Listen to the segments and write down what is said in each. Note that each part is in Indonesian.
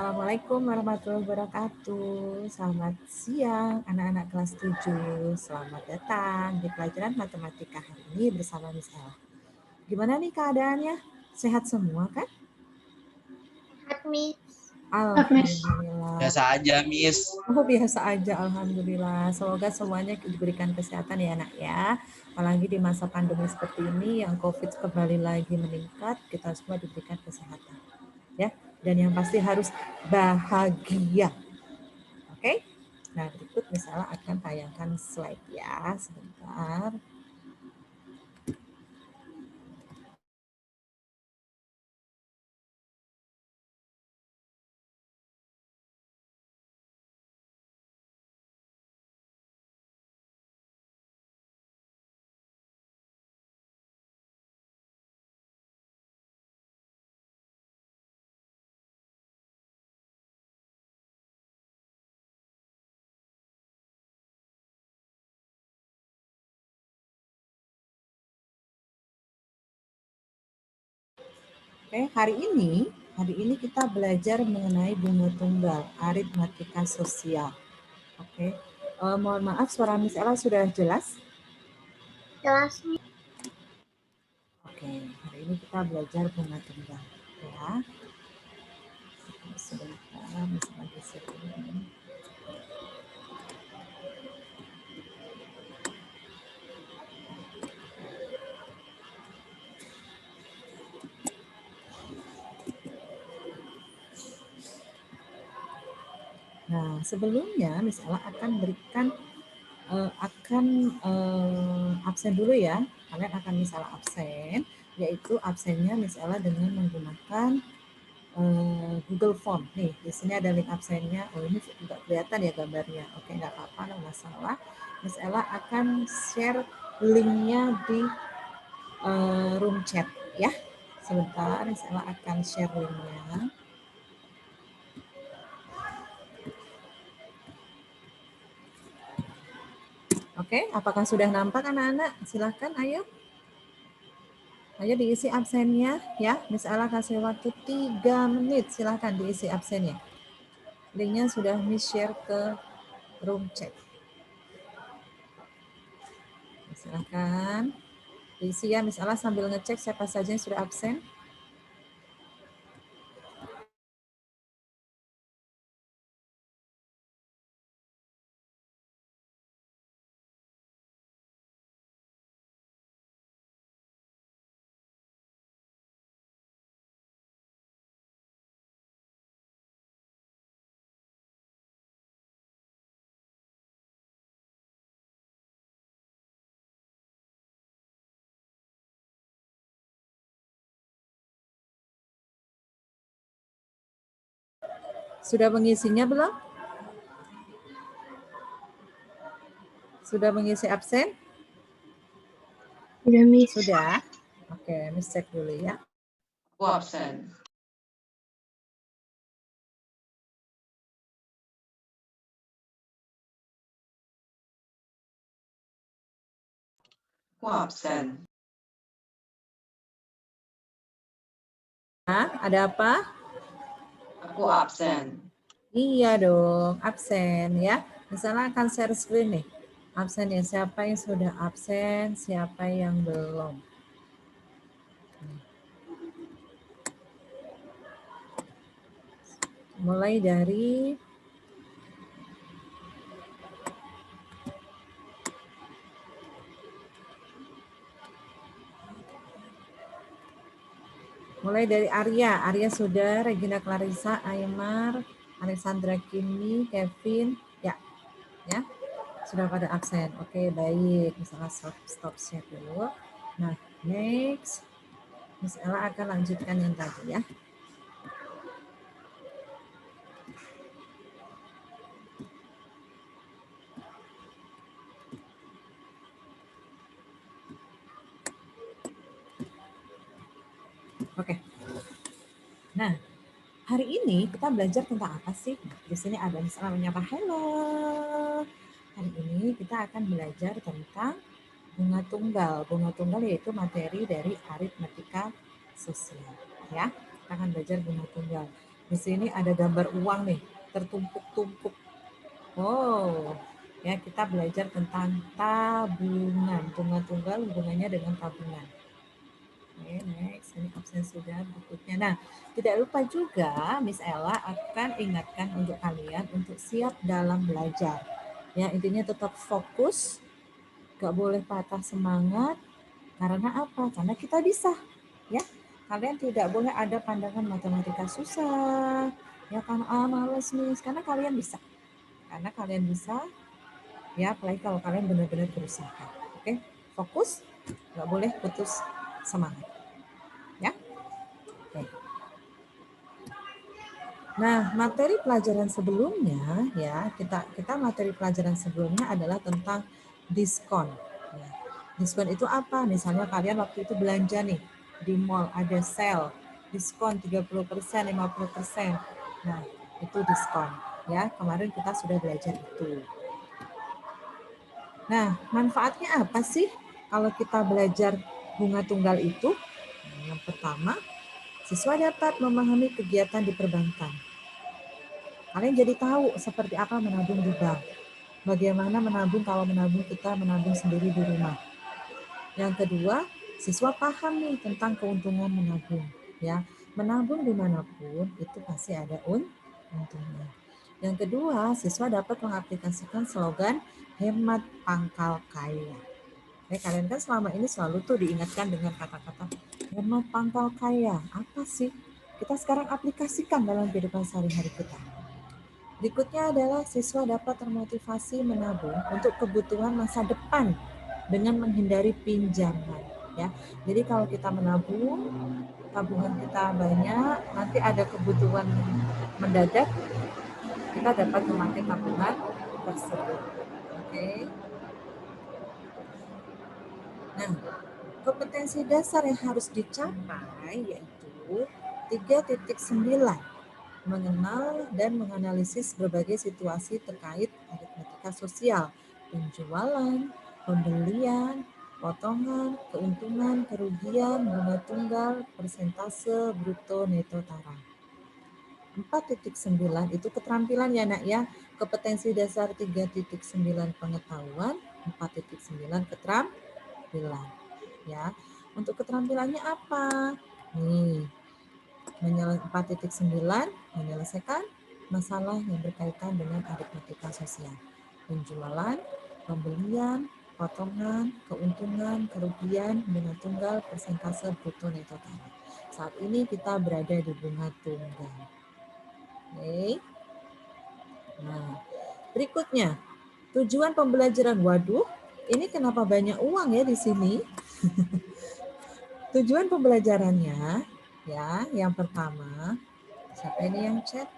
Assalamualaikum warahmatullahi wabarakatuh. Selamat siang anak-anak kelas 7. Selamat datang di pelajaran matematika hari ini bersama Miss Ella. Gimana nih keadaannya? Sehat semua kan? Sehat, Miss. Alhamdulillah. Biasa aja, Miss. Oh, biasa aja, alhamdulillah. Semoga semuanya diberikan kesehatan ya, Nak ya. Apalagi di masa pandemi seperti ini yang COVID kembali lagi meningkat, kita semua diberikan kesehatan. Ya, dan yang pasti harus bahagia. Oke? Nah, berikut misalnya akan tayangkan slide ya, sebentar. Oke, hari ini kita belajar mengenai bunga tunggal, aritmatika sosial. Oke, mohon maaf suara Miss Ella sudah jelas? Jelas, Miss. Oke, hari ini kita belajar bunga tunggal ya. Sebentar, Miss lagi setting. Nah, sebelumnya Miss Ella akan berikan absen dulu ya. Kalian akan misalnya absen, yaitu absennya Miss Ella dengan menggunakan Google Form. Nih, di sini ada link absennya. Oh, ini tidak kelihatan ya gambarnya. Oke, nggak apa-apa, nggak masalah. Miss Ella akan share linknya di room chat ya. Sebentar, Miss Ella akan share linknya. Oke, apakah sudah nampak anak-anak? Silahkan, ayo. Ayo diisi absennya ya. Miss Ella kasih waktu 3 menit. Silahkan diisi absennya. Linknya sudah Miss share ke room chat. Silahkan diisi ya Miss Ella sambil ngecek siapa saja yang sudah absen. Sudah mengisinya belum? Sudah mengisi absen? Sudah, Miss. Sudah? Oke, Miss cek dulu ya. Aku absen. Aku absen. Nah, ada apa? Aku absen. Iya dong, absen ya. Misalnya akan share screen nih. Absen ya, siapa yang sudah absen, siapa yang belum. Mulai dari Arya. Arya sudah, Regina Clarissa, Aymar, Alexandra Kimi, Kevin, ya, sudah pada absen. Oke, baik. Misalnya stop share dulu. Nah, next, Miss Ella akan lanjutkan yang tadi ya. Oke. Nah, hari ini kita belajar tentang apa sih? Di sini ada misalnya menyapa hello. Hari ini kita akan belajar tentang bunga tunggal. Bunga tunggal yaitu materi dari aritmatika sosial. Ya, kita akan belajar bunga tunggal. Di sini ada gambar uang nih, tertumpuk-tumpuk. Oh, ya kita belajar tentang tabungan. Bunga tunggal hubungannya dengan tabungan. Oke, next. Ini absen sudah berikutnya. Nah, tidak lupa juga Miss Ella akan ingatkan untuk kalian untuk siap dalam belajar. Ya, intinya tetap fokus, gak boleh patah semangat. Karena apa? Karena kita bisa. Ya, kalian tidak boleh ada pandangan matematika susah. Ya kan, males Miss. Karena kalian bisa. Karena kalian bisa, ya apalagi kalau kalian benar-benar berusaha. Oke, fokus, nggak boleh putus semangat. Ya, oke. Nah, materi pelajaran sebelumnya ya kita materi pelajaran sebelumnya adalah tentang diskon. Ya. Diskon itu apa? Misalnya kalian waktu itu belanja nih di mall ada sale, diskon 30%, 50%. Nah, itu diskon. Ya, kemarin kita sudah belajar itu. Nah, manfaatnya apa sih kalau kita belajar bunga tunggal itu? Nah, yang pertama, siswa dapat memahami kegiatan di perbankan. Kalian jadi tahu seperti apa menabung di bank. Bagaimana menabung kalau menabung kita menabung sendiri di rumah. Yang kedua, siswa paham nih tentang keuntungan menabung. Ya, menabung dimanapun itu pasti ada untungnya. Yang kedua, siswa dapat mengaplikasikan slogan hemat pangkal kaya. Kalian kan selama ini selalu tuh diingatkan dengan kata-kata hemat pangkal kaya. Apa sih? Kita sekarang aplikasikan dalam kehidupan sehari-hari kita. Berikutnya adalah siswa dapat termotivasi menabung untuk kebutuhan masa depan dengan menghindari pinjaman. Ya, jadi kalau kita menabung, tabungan kita banyak, nanti ada kebutuhan mendadak, kita dapat memakai tabungan tersebut. Oke. Nah, kompetensi dasar yang harus dicapai yaitu 3.9, mengenal dan menganalisis berbagai situasi terkait aritmatika sosial, penjualan, pembelian, potongan, keuntungan, kerugian, bunga tunggal, persentase, bruto, neto, taraf. 4.9 itu keterampilan ya nak ya, kompetensi dasar 3.9 pengetahuan, 4.9 keterampilan. Ya, untuk keterampilannya apa? Nih, 4.9 menyelesaikan masalah yang berkaitan dengan aritmatika sosial. Penjualan, pembelian, potongan, keuntungan, kerugian, bunga tunggal, persentase, bruto, neto, taraf. Saat ini kita berada di bunga tunggal. Oke. Nah, berikutnya, tujuan pembelajaran. Waduh, ini kenapa banyak uang ya di sini? Tujuan pembelajarannya, ya, yang pertama, siapa ini yang chat?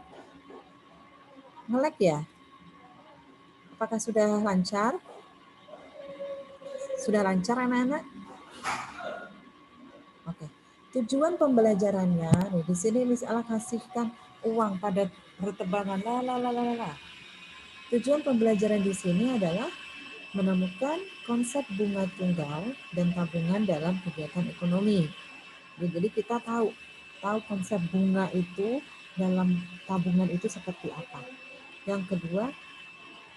Nge-lag ya? Apakah sudah lancar? Sudah lancar anak-anak? Oke. Tujuan pembelajarannya, nih di sini Miss Ella kasihkan uang pada bertebangan. Tujuan pembelajaran di sini adalah menemukan konsep bunga tunggal dan tabungan dalam kegiatan ekonomi. Jadi kita tahu konsep bunga itu dalam tabungan itu seperti apa. Yang kedua,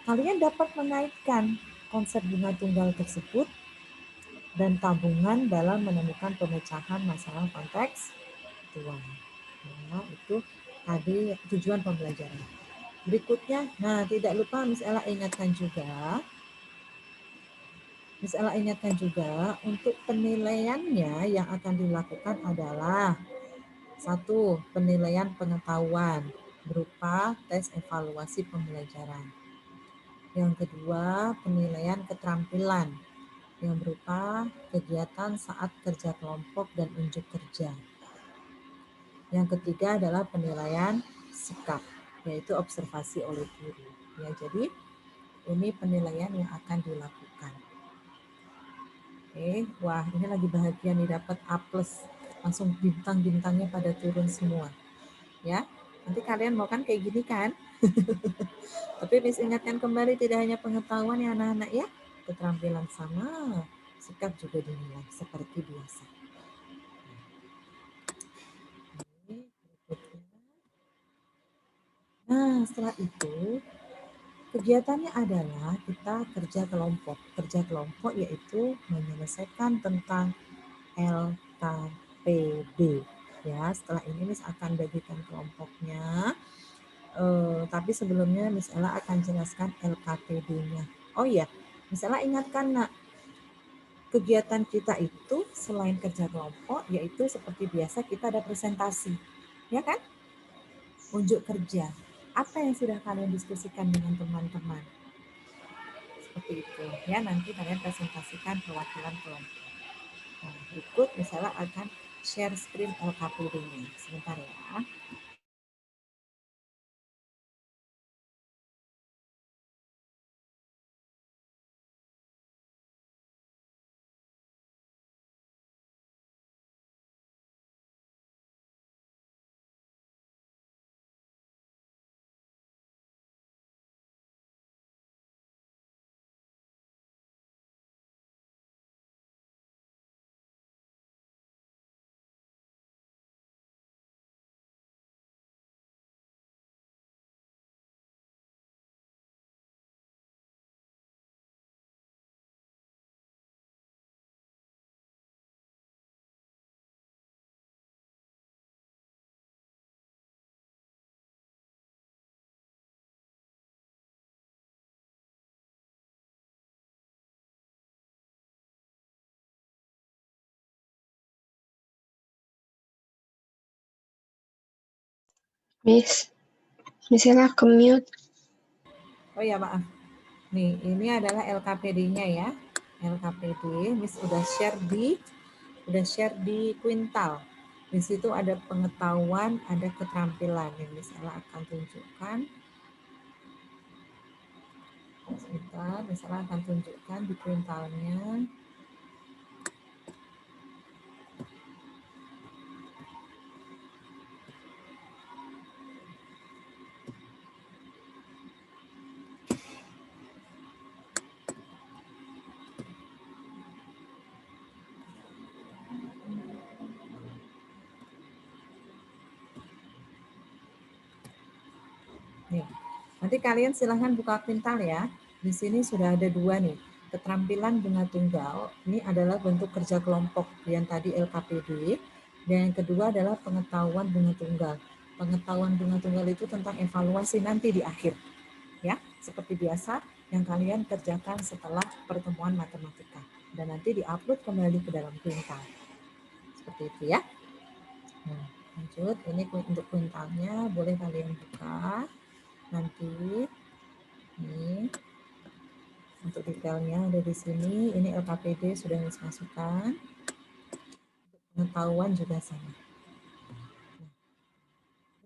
kalian dapat mengaitkan konsep bunga tunggal tersebut dan tabungan dalam menemukan pemecahan masalah konteks uang. Nah, itu tadi tujuan pembelajaran. Berikutnya, nah tidak lupa Miss Ella ingatkan juga untuk penilaiannya yang akan dilakukan adalah satu, penilaian pengetahuan berupa tes evaluasi pembelajaran. Yang kedua, penilaian keterampilan yang berupa kegiatan saat kerja kelompok dan unjuk kerja. Yang ketiga adalah penilaian sikap, yaitu observasi oleh guru. Ya, jadi ini penilaian yang akan dilakukan. Oke, wah ini lagi bahagia nih dapat A+, langsung bintang-bintangnya pada turun semua. Ya, nanti kalian mau kan kayak gini kan? Tapi Miss ingatkan kembali tidak hanya pengetahuan ya anak-anak ya, keterampilan sama sikap juga dinilai seperti biasa. Oke, berikutnya. setelah itu kegiatannya adalah kita kerja kelompok. Kerja kelompok yaitu menyelesaikan tentang LKPD. Ya, setelah ini Miss akan bagikan kelompoknya. Tapi sebelumnya Miss Ella akan jelaskan LKPD-nya. Oh iya, Miss Ella ingatkan nak, kegiatan kita itu selain kerja kelompok, yaitu seperti biasa kita ada presentasi, ya kan? Unjuk kerja. Apa yang sudah kalian diskusikan dengan teman-teman? Seperti itu, ya. Nanti kalian presentasikan perwakilan kelompok. Nah, berikut misalnya akan share screen LKPD-nya. Sebentar ya. Miss Ella ke mute. Oh ya, maaf. Nih, ini adalah LKPD-nya ya. LKPD, Miss udah share di Quintal. Di situ ada pengetahuan, ada keterampilan yang Miss Ella akan tunjukkan. Sebentar, Miss Ella akan tunjukkan di Quintalnya. Nih, nanti kalian silahkan buka Quintal ya. Di sini sudah ada dua nih. Keterampilan bunga tunggal, ini adalah bentuk kerja kelompok yang tadi LKPD. Dan yang kedua adalah pengetahuan bunga tunggal. Pengetahuan bunga tunggal itu tentang evaluasi nanti di akhir. Ya, seperti biasa yang kalian kerjakan setelah pertemuan matematika. Dan nanti diupload kembali ke dalam Quintal. Seperti itu ya. Nah, lanjut. Ini untuk Quintalnya boleh kalian buka. Nanti ini untuk detailnya ada di sini. Ini LKPD sudah masukkan. Pengetahuan juga sama.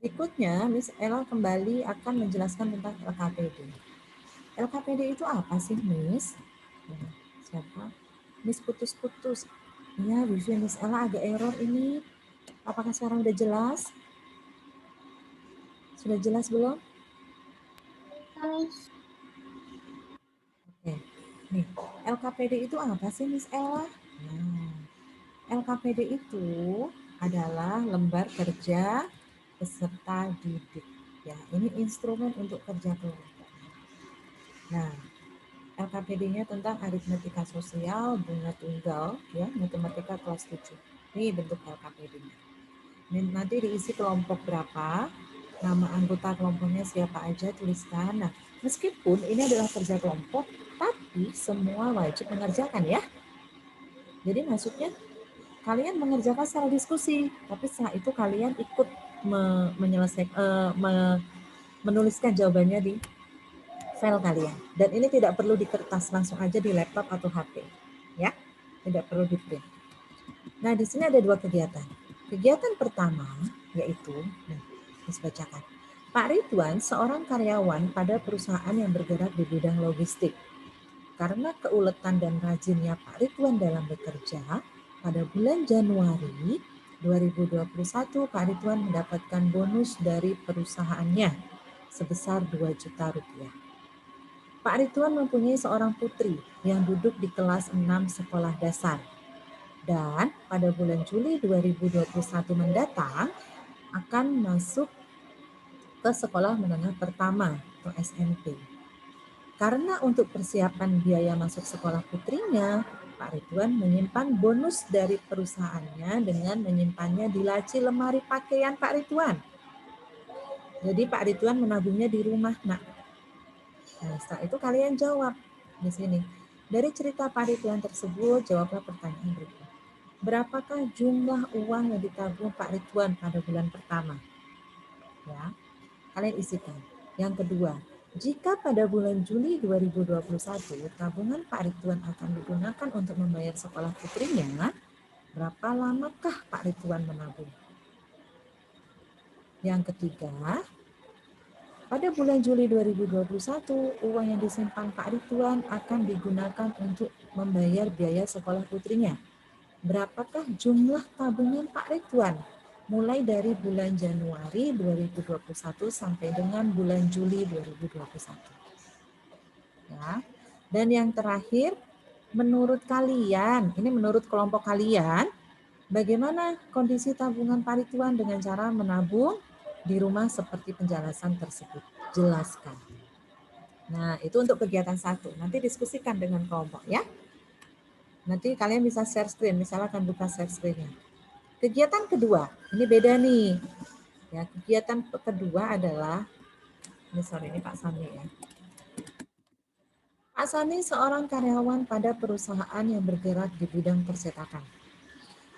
Berikutnya, Miss Ella kembali akan menjelaskan tentang LKPD. LKPD itu apa sih, Miss? Nah, siapa? Miss putus-putus. Ya, wifi Miss Ella agak error ini. Apakah sekarang udah jelas? Sudah jelas belum? Miss. Oke. Nih, LKPD itu apa sih, Miss Ella? Nah, LKPD itu adalah lembar kerja peserta didik. Ya, ini instrumen untuk kerja kelompok. Nah, LKPD-nya tentang aritmetika sosial, bunga tunggal, ya, matematika kelas 7. Ini bentuk LKPD-nya. Nanti diisi kelompok berapa, nama anggota kelompoknya siapa aja, tuliskan. Nah, meskipun ini adalah kerja kelompok, tapi semua wajib mengerjakan ya. Jadi maksudnya kalian mengerjakan secara diskusi, tapi setelah itu kalian ikut menuliskan jawabannya di file kalian. Dan ini tidak perlu di kertas, langsung aja di laptop atau HP, ya, tidak perlu di print. Nah, di sini ada dua kegiatan. Kegiatan pertama yaitu, dibacakan. Pak Ridwan seorang karyawan pada perusahaan yang bergerak di bidang logistik. Karena keuletan dan rajinnya Pak Ridwan dalam bekerja, pada bulan Januari 2021 Pak Ridwan mendapatkan bonus dari perusahaannya sebesar 2 juta rupiah. Pak Ridwan mempunyai seorang putri yang duduk di kelas 6 sekolah dasar. Dan pada bulan Juli 2021 mendatang akan masuk ke sekolah menengah pertama atau SMP. Karena untuk persiapan biaya masuk sekolah putrinya, Pak Ridwan menyimpan bonus dari perusahaannya dengan menyimpannya di laci lemari pakaian Pak Ridwan. Jadi Pak Ridwan menabungnya di rumah, Nak. Nah, setelah itu kalian jawab di sini. Dari cerita Pak Ridwan tersebut, jawablah pertanyaan berikut. Berapakah jumlah uang yang ditabung Pak Ridwan pada bulan pertama? Ya, kalian isikan. Yang kedua, jika pada bulan Juli 2021 tabungan Pak Ridwan akan digunakan untuk membayar sekolah putrinya, berapa lamakah Pak Ridwan menabung? Yang ketiga, pada bulan Juli 2021, uang yang disimpan Pak Ridwan akan digunakan untuk membayar biaya sekolah putrinya. Berapakah jumlah tabungan Pak Ridwan? Mulai dari bulan Januari 2021 sampai dengan bulan Juli 2021. Ya. Dan yang terakhir, menurut kalian, ini menurut kelompok kalian, bagaimana kondisi tabungan Pak Ridwan dengan cara menabung di rumah seperti penjelasan tersebut? Jelaskan. Nah, itu untuk kegiatan 1. Nanti diskusikan dengan kelompok ya. Nanti kalian bisa share screen, misalnya akan buka share screen-nya. Kegiatan kedua, ini beda nih. Ya, kegiatan kedua adalah, ini Pak Sani ya. Pak Sani seorang karyawan pada perusahaan yang bergerak di bidang percetakan.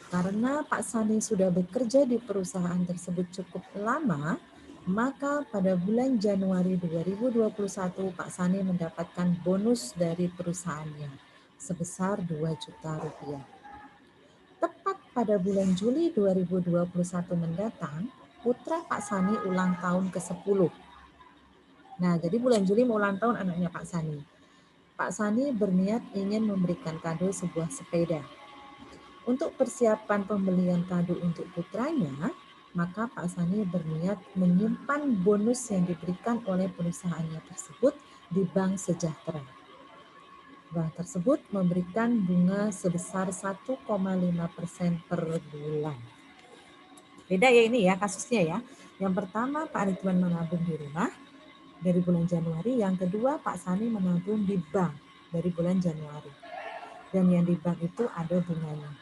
Karena Pak Sani sudah bekerja di perusahaan tersebut cukup lama, maka pada bulan Januari 2021 Pak Sani mendapatkan bonus dari perusahaannya sebesar 2 juta rupiah. Tepat pada bulan Juli 2021 mendatang, putra Pak Sani ulang tahun ke-10. Nah, jadi bulan Juli mau ulang tahun anaknya Pak Sani. Pak Sani berniat ingin memberikan kado sebuah sepeda. Untuk persiapan pembelian kado untuk putranya, maka Pak Sani berniat menyimpan bonus yang diberikan oleh perusahaannya tersebut di Bank Sejahtera. Bank tersebut memberikan bunga sebesar 1,5% per bulan. Beda ya ini ya kasusnya ya. Yang pertama Pak Ridwan menabung di rumah dari bulan Januari. Yang kedua Pak Sani menabung di bank dari bulan Januari. Dan yang di bank itu ada bunganya.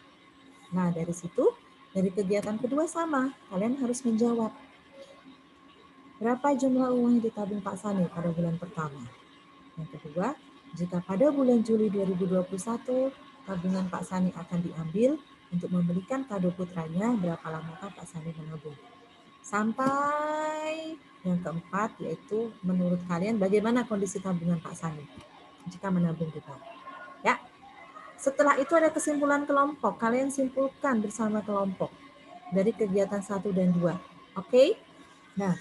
Nah dari situ, dari kegiatan kedua sama. Kalian harus menjawab. Berapa jumlah uang yang ditabung Pak Sani pada bulan pertama? Yang kedua, jika pada bulan Juli 2021 tabungan Pak Sani akan diambil untuk membelikan kado putranya, berapa lamakah Pak Sani menabung? Sampai yang keempat, yaitu menurut kalian bagaimana kondisi tabungan Pak Sani jika menabung di bank? Ya. Setelah itu ada kesimpulan kelompok. Kalian simpulkan bersama kelompok dari kegiatan 1 dan 2. Oke? Nah,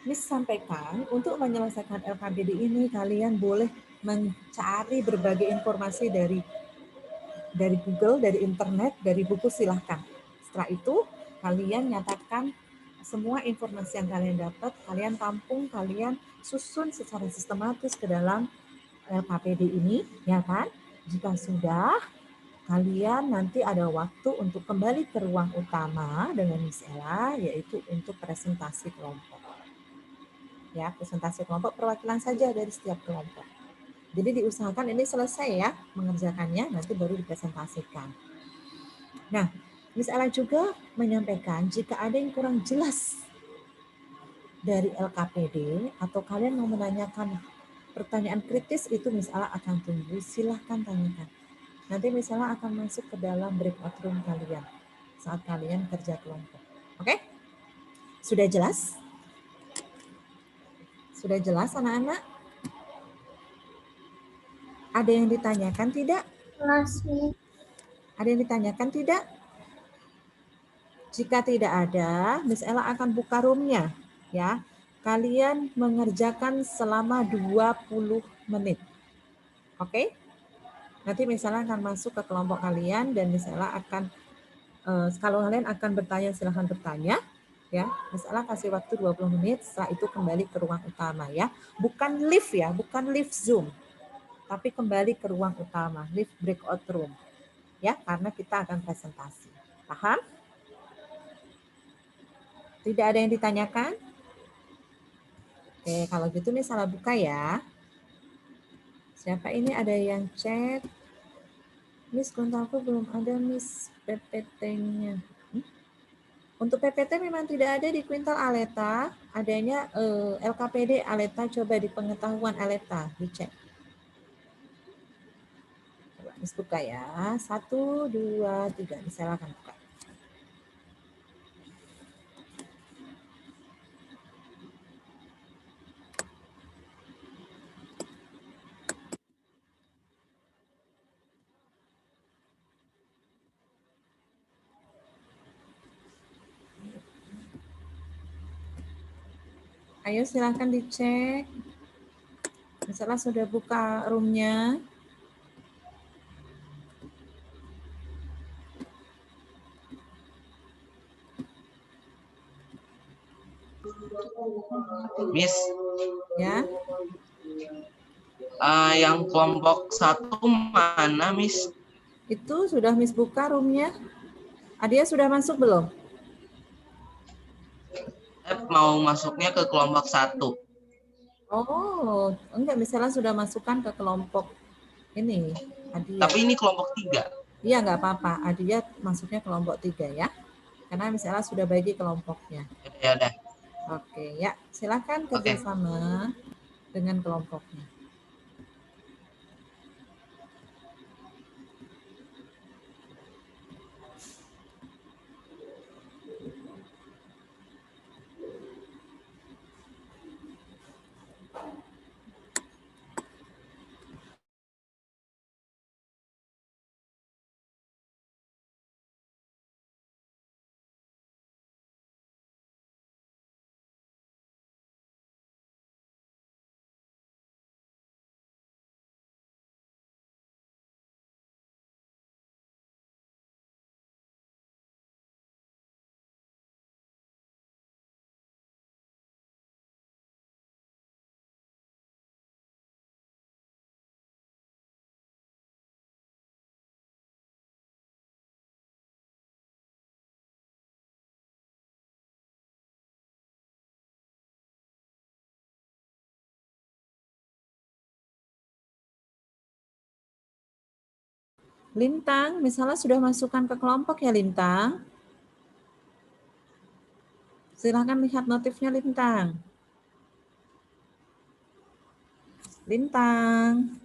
Miss sampaikan untuk menyelesaikan LKPD ini kalian boleh mencari berbagai informasi dari Google, dari internet, dari buku silahkan. Setelah itu kalian nyatakan semua informasi yang kalian dapat, kalian tampung, kalian susun secara sistematis ke dalam LKPD ini, ya kan? Jika sudah, kalian nanti ada waktu untuk kembali ke ruang utama dengan Miss Ella, yaitu untuk presentasi kelompok. Ya, presentasi kelompok perwakilan saja dari setiap kelompok. Jadi diusahakan ini selesai ya mengerjakannya, nanti baru dipresentasikan. Nah, Miss Ella juga menyampaikan jika ada yang kurang jelas dari LKPD atau kalian mau menanyakan pertanyaan kritis, itu Miss Ella akan tunggu, silahkan tanyakan. Nanti Miss Ella akan masuk ke dalam breakout room kalian saat kalian kerja kelompok. Oke? Sudah jelas? Sudah jelas anak-anak? Ada yang ditanyakan tidak? Jelas, Miss. Ada yang ditanyakan tidak? Jika tidak ada, Miss Ella akan buka roomnya. Ya, kalian mengerjakan selama 20 menit. Oke? Nanti Miss Ella akan masuk ke kelompok kalian dan Miss Ella akan, kalau kalian akan bertanya, silahkan bertanya. Ya, Miss Ella kasih waktu 20 menit, setelah itu kembali ke ruang utama ya. Bukan live ya, bukan live Zoom. Tapi kembali ke ruang utama, live breakout room. Ya, karena kita akan presentasi. Paham? Tidak ada yang ditanyakan? Oke, kalau gitu nih salah buka ya. Siapa ini ada yang chat? Miss, kontakku belum ada Miss PPT-nya. Untuk PPT memang tidak ada di Quintal Aleta, adanya LKPD Aleta, coba di pengetahuan Aleta, dicek. Coba Miss buka ya, 1, 2, 3, silakan buka. Ayo silakan dicek. Misalnya sudah buka roomnya. Miss, Ya, yang kelompok 1 mana, Miss? itu sudah Miss buka roomnya. Adia sudah masuk belum? Saya mau masuknya ke kelompok 1. Oh, enggak, misalnya sudah masukkan ke kelompok ini, Adia. Tapi ini kelompok 3. Iya, enggak apa-apa. Adia masuknya kelompok 3 ya. Karena misalnya sudah bagi kelompoknya. Ya udah. Oke, ya. Silakan Oke. kerjasama dengan kelompoknya. Lintang, misalnya sudah masukkan ke kelompok ya Lintang. Silakan lihat notifnya Lintang. Lintang.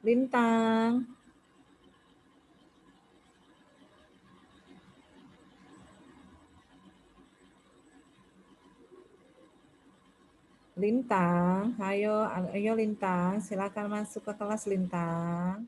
Lintang. Lintang, ayo Lintang, silakan masuk ke kelas Lintang.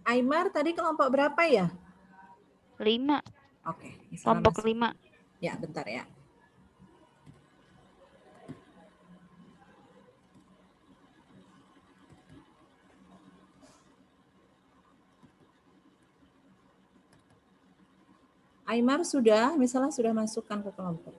Aymar tadi kelompok berapa ya? 5. Oke, Kelompok 5. Ya, bentar ya. Aymar sudah, misalnya sudah masukkan ke kelompok.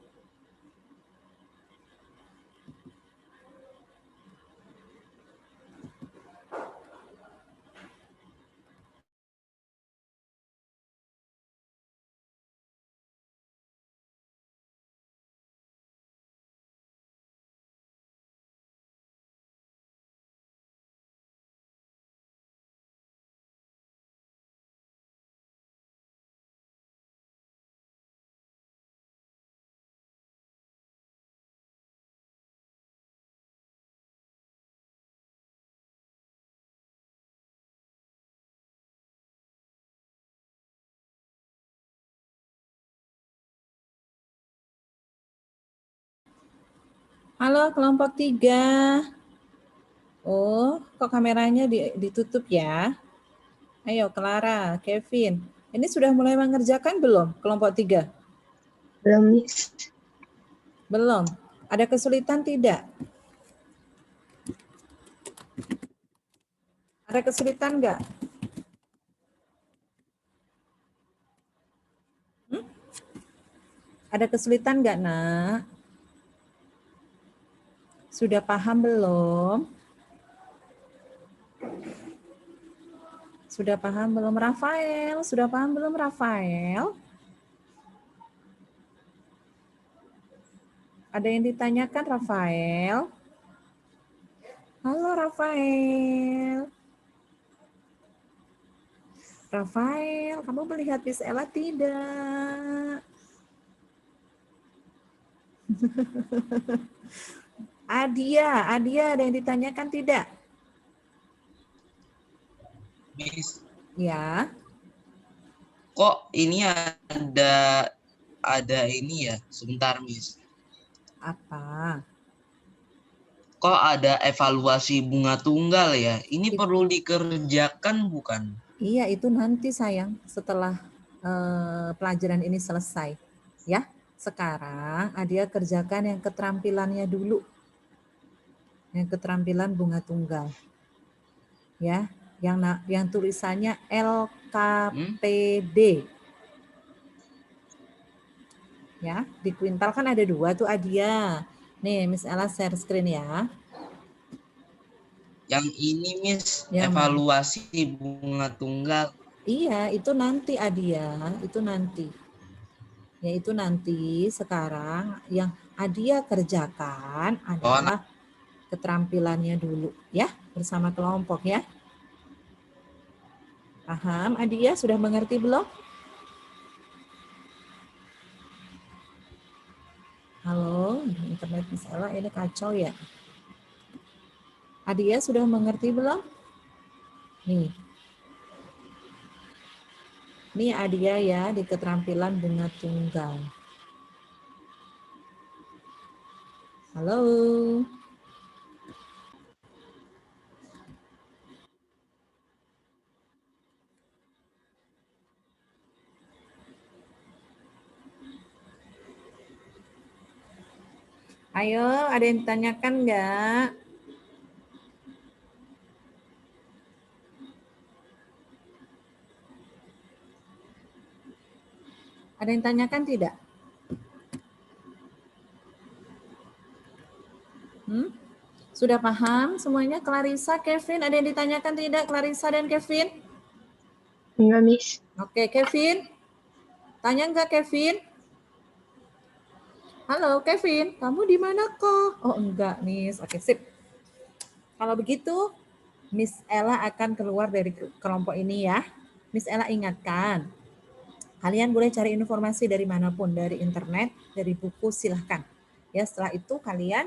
Halo kelompok 3. Oh, kok kameranya ditutup ya? Ayo Clara, Kevin. Ini sudah mulai mengerjakan belum kelompok 3? Belum, Miss. Belum. Ada kesulitan tidak? Ada kesulitan enggak? Ada kesulitan enggak, Nak? Sudah paham belum? Sudah paham belum, Rafael? Sudah paham belum, Rafael? Ada yang ditanyakan, Rafael? Halo, Rafael. Rafael, kamu melihat Miss Ella tidak? Adia ada yang ditanyakan tidak? Miss, Ya. kok ini ada ini ya? Sebentar, Miss. Apa? Kok ada evaluasi bunga tunggal ya? Ini perlu dikerjakan bukan? Iya, itu nanti sayang setelah pelajaran ini selesai. Ya, sekarang Adia kerjakan yang keterampilannya dulu. Yang keterampilan bunga tunggal. Ya, yang tulisannya LKPD. Ya, di kuintal kan ada 2 tuh Adia. Nih, Miss Ella share screen ya. Yang ini, Miss, Yang evaluasi bunga tunggal. Iya, itu nanti Adia, itu nanti. Ya, itu nanti. Sekarang yang Adia kerjakan adalah keterampilannya dulu ya, bersama kelompok ya. Paham Adia? Sudah mengerti belum? Halo, internet misalnya ini kacau ya. Adia sudah mengerti belum? Nih. Nih Adia ya di keterampilan bunga tunggal. Halo. Ayo, ada yang ditanyakan nggak? Ada yang tanyakan tidak? Sudah paham semuanya? Clarissa, Kevin, ada yang ditanyakan tidak? Clarissa dan Kevin? Enggak, Miss. Oke, Kevin. Tanya enggak, Kevin? Halo, Kevin. Kamu di mana kok? Oh, enggak, Miss. Oke, sip. Kalau begitu, Miss Ella akan keluar dari kelompok ini ya. Miss Ella ingatkan, kalian boleh cari informasi dari manapun, dari internet, dari buku, silahkan. Ya, setelah itu kalian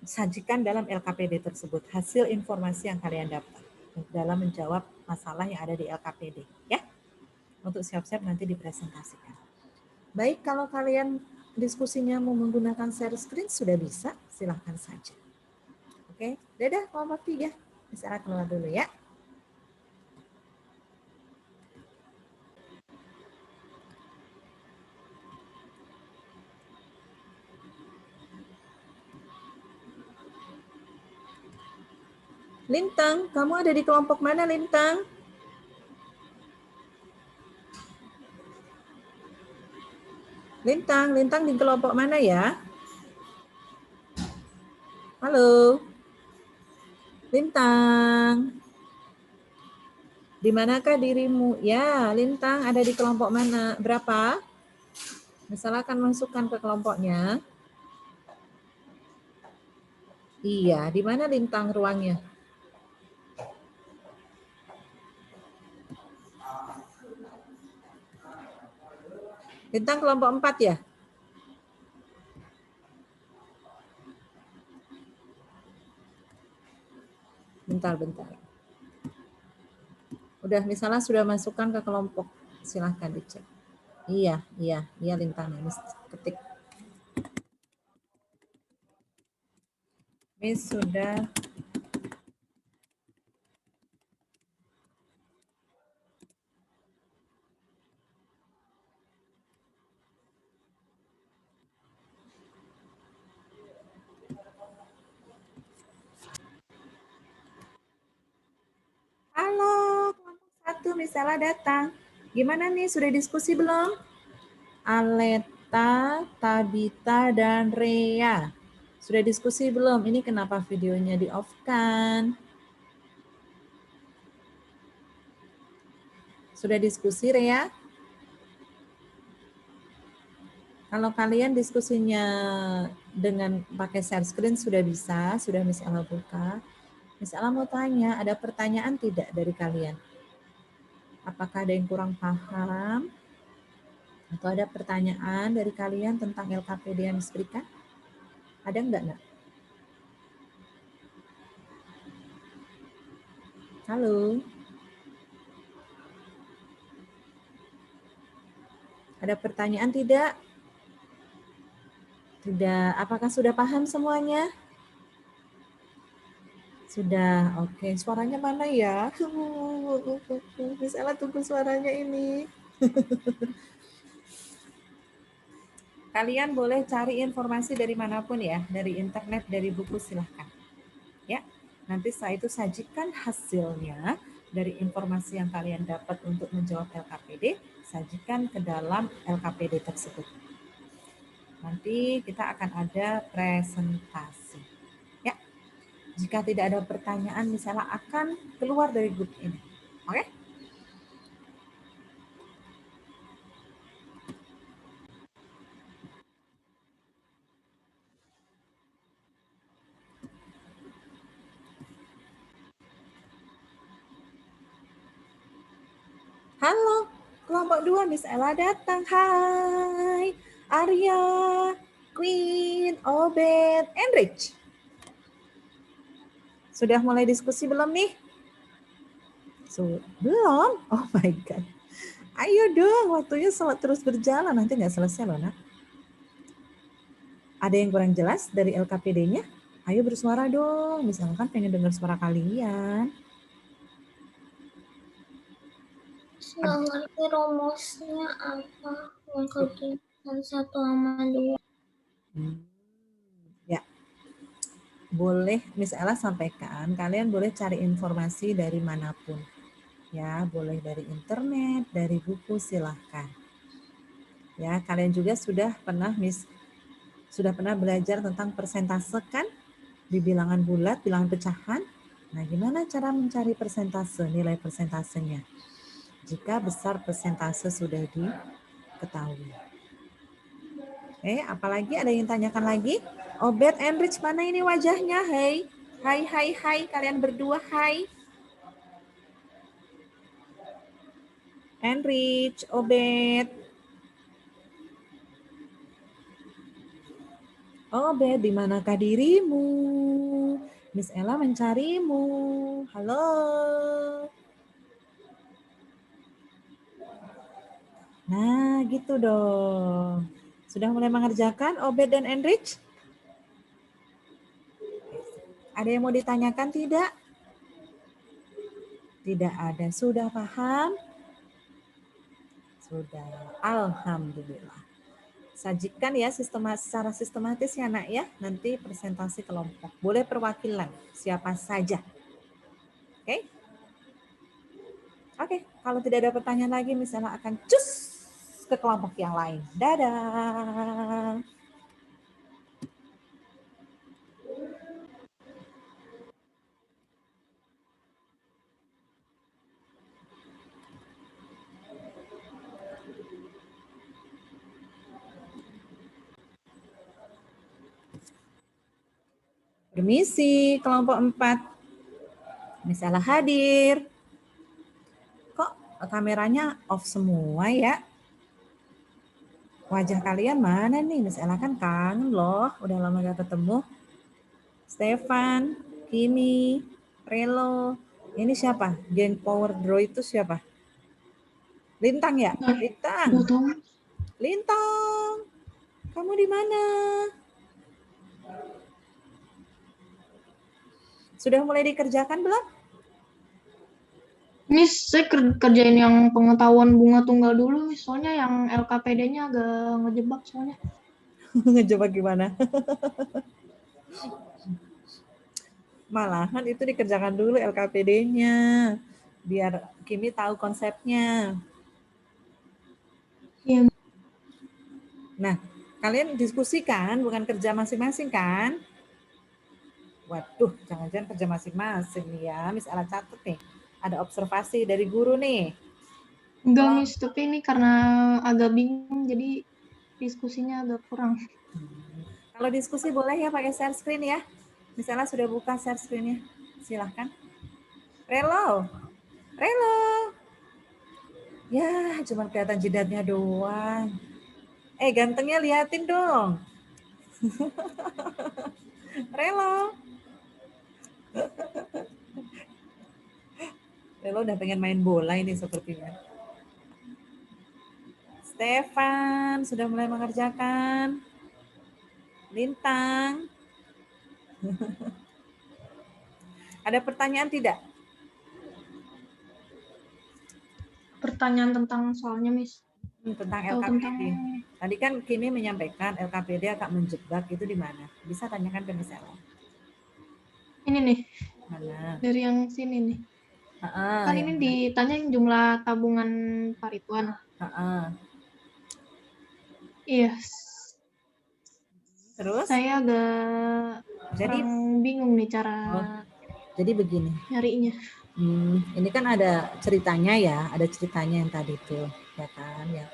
sajikan dalam LKPD tersebut hasil informasi yang kalian dapat dalam menjawab masalah yang ada di LKPD. Ya, untuk siap-siap nanti dipresentasikan. Baik, kalau kalian diskusinya mau menggunakan share screen sudah bisa, silahkan saja. Oke, dadah kelompok 3. Miss Ella keluar dulu ya. Lintang, kamu ada di kelompok mana, Lintang? Lintang, Lintang di kelompok mana ya? Halo, Lintang. Di manakah dirimu? Ya, Lintang ada di kelompok mana? Berapa? Misalkan masukkan ke kelompoknya. Iya, di mana Lintang ruangnya? Lintang kelompok 4 ya? Bentar. Udah, misalnya sudah masukkan ke kelompok. Silahkan dicek. Iya Lintang. Miss ketik. Miss sudah. Halo, kelompok 1 misalnya datang. Gimana nih, sudah diskusi belum? Aleta, Tabita, dan Rea. Sudah diskusi belum? Ini kenapa videonya di-off-kan? Sudah diskusi, Rea? Kalau kalian diskusinya dengan pakai share screen sudah bisa, sudah Miss Ella buka. Miss Ella mau tanya, ada pertanyaan tidak dari kalian? Apakah ada yang kurang paham? Atau ada pertanyaan dari kalian tentang LKPD yang Miss berikan? Ada enggak, Nak? Halo? Ada pertanyaan tidak? Tidak. Apakah sudah paham semuanya? Sudah. Oke. Suaranya mana ya? Miss Ella tunggu suaranya ini. Kalian boleh cari informasi dari manapun ya, dari internet, dari buku, silahkan. Ya, nanti saya itu sajikan hasilnya dari informasi yang kalian dapat untuk menjawab LKPD, sajikan ke dalam LKPD tersebut. Nanti kita akan ada presentasi. Ya, jika tidak ada pertanyaan, misalnya akan keluar dari grup ini. Oke? Halo, kelompok 2 Miss Ella datang. Hai, Arya, Queen, Obed, and Rich. Sudah mulai diskusi belum nih? Belum? Oh my God. Ayo dong, waktunya terus berjalan. Nanti nggak selesai loh, Nak. Ada yang kurang jelas dari LKPD-nya? Ayo bersuara dong. Misalkan pengen dengar suara kalian. Nggak ngerti rumusnya apa yang kegiatan 1/2. Ya, boleh Miss Ella sampaikan, kalian boleh cari informasi dari manapun. Ya, boleh dari internet, dari buku, silahkan. Ya, kalian juga sudah pernah belajar tentang persentase kan? Di bilangan bulat, bilangan pecahan. Nah, gimana cara mencari persentase, nilai persentasenya? Jika besar persentase sudah diketahui. Apalagi ada yang tanyakan lagi? Obed and Rich, mana ini wajahnya? Hai, kalian berdua, hai. Enrich, Obed. Obed, di manakah dirimu? Miss Ella mencarimu. Halo. Nah, gitu dong. Sudah mulai mengerjakan Obed dan Enrich? Ada yang mau ditanyakan tidak? Tidak ada. Sudah paham? Sudah. Alhamdulillah. Sajikan ya secara sistematis ya, Nak ya. Nanti presentasi kelompok. Boleh perwakilan siapa saja. Oke? Oke, kalau tidak ada pertanyaan lagi, misalnya akan cus ke kelompok yang lain. Dadah. Permisi, kelompok 4. Misalnya hadir. Kok kameranya off semua ya? Wajah kalian mana nih? Misalnya kan kangen loh, udah lama gak ketemu. Stefan, Kimi, Relo. Ini siapa? Geng Power Droid itu siapa? Lintang ya? Lintang. Nggak tahu. Lintang. Kamu di mana? Sudah mulai dikerjakan belum? Miss, saya kerjain yang pengetahuan bunga tunggal dulu, Miss. Soalnya yang LKPD-nya agak ngejebak soalnya. Ngejebak gimana? Malahan itu dikerjakan dulu LKPD-nya. Biar Kimi tahu konsepnya. Iya. Nah, kalian diskusikan, bukan kerja masing-masing kan? Waduh, jangan-jangan kerja masing-masing nih ya. Miss Ella catat nih. Ada observasi dari guru nih. Enggak, Oh. Miss. Tapi ini karena agak bingung, jadi diskusinya agak kurang. Kalau diskusi boleh ya pakai share screen ya. Misalnya sudah buka share screen-nya. Silahkan. Relo. Relo. Ya, cuma kelihatan jidatnya doang. Gantengnya liatin dong. Relo. Relo udah pengen main bola ini sepertinya. Stefan sudah mulai mengerjakan. Lintang. Ada pertanyaan tidak? Pertanyaan tentang soalnya, Miss. Tentang Atau LKPD. tentang Tadi kan Kimi menyampaikan LKPD agak menjebak, itu di mana? Bisa tanyakan ke Miss Ella. ini nih, Mana? dari yang sini nih. Kan Kan ini ditanyain jumlah tabungan Pak Ridwan. Iya. Terus? Saya agak kurang bingung nih cara Jadi begini. nyarinya. Ini kan ada ceritanya ya, ada ceritanya yang tadi tuh, ya kan? Ya,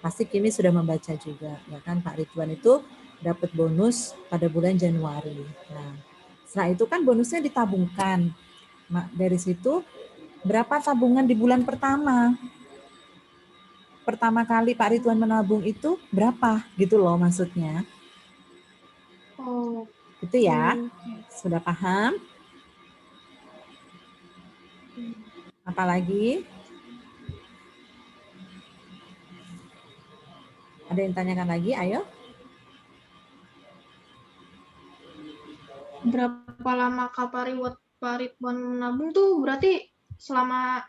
pasti Kimi sudah membaca juga, ya kan? Pak Ridwan itu dapat bonus pada bulan Januari. Nah, setelah itu kan bonusnya ditabungkan. Nah, dari situ berapa tabungan di bulan pertama? Pertama kali Pak Ridwan menabung itu berapa? Gitu loh maksudnya. Oh. Gitu ya. Sudah paham? Apalagi? Ada yang tanyakan lagi? Ayo. Berapa lama Pak Ridwan menabung tuh berarti selama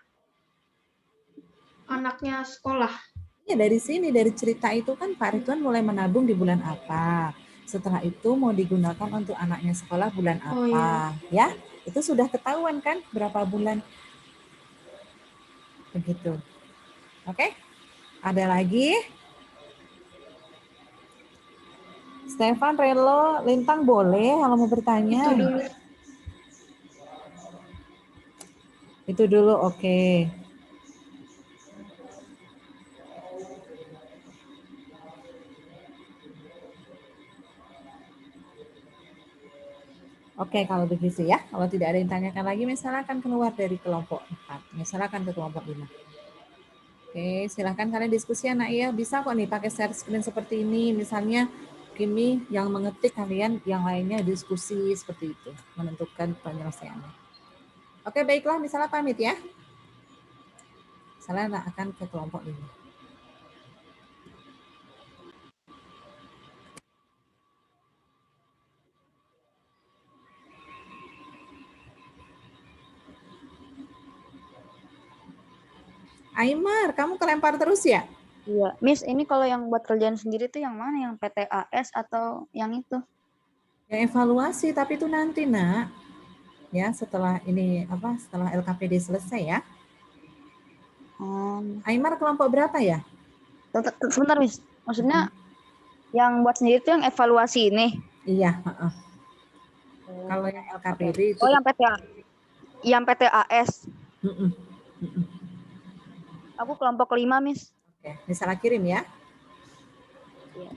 anaknya sekolah? Ya dari sini, dari cerita itu kan Pak Ridwan mulai menabung di bulan apa. Setelah itu mau digunakan untuk anaknya sekolah bulan apa. Oh, iya. Ya, itu sudah ketahuan kan berapa bulan. Begitu. Oke? Ada lagi? Stefan, Relo, Lintang boleh kalau mau bertanya. Itu dulu. Itu dulu, oke. Oke, kalau begitu ya. Kalau tidak ada yang tanyakan lagi, misalnya akan keluar dari kelompok 4. Misalnya akan ke kelompok 5. Oke, silahkan kalian diskusi anak ya. Bisa kok nih pakai share screen seperti ini. Misalnya Kimi yang mengetik, kalian yang lainnya diskusi seperti itu. Menentukan penyelesaiannya. Oke, baiklah. Misalnya pamit ya. Misalnya akan ke kelompok 5. Aymar, kamu kelempar terus ya? Iya, Miss, ini kalau yang buat kerjaan sendiri tuh yang mana? Yang PTAS atau yang itu? Yang evaluasi, tapi itu nanti, nak. Ya, setelah ini setelah LKPD selesai ya. Aymar kelompok berapa ya? Sebentar, Miss. Maksudnya yang buat sendiri itu yang evaluasi ini. Iya, kalau yang LKPD itu Oh, yang PTA. Yang PTAS. Mm-mm. Aku kelompok 5, Miss. Oke, misalnya kirim ya. Iya.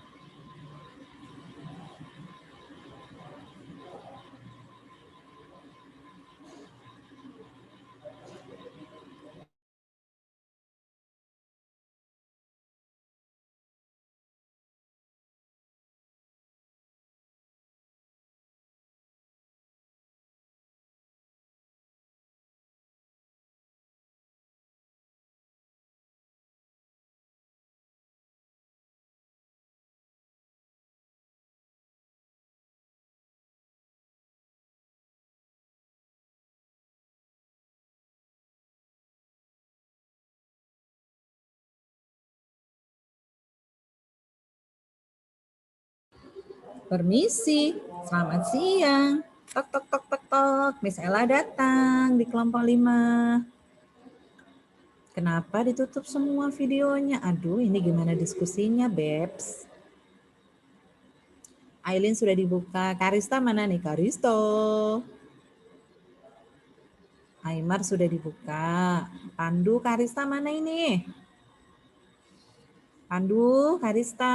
Permisi, selamat siang. Tok tok tok tok tok. Miss Ella datang di kelompok 5. Kenapa ditutup semua videonya? Aduh, ini gimana diskusinya, Babes? Aileen sudah dibuka. Karista mana nih? Karisto. Aymar sudah dibuka. Pandu, Karista mana ini? Pandu, Karista.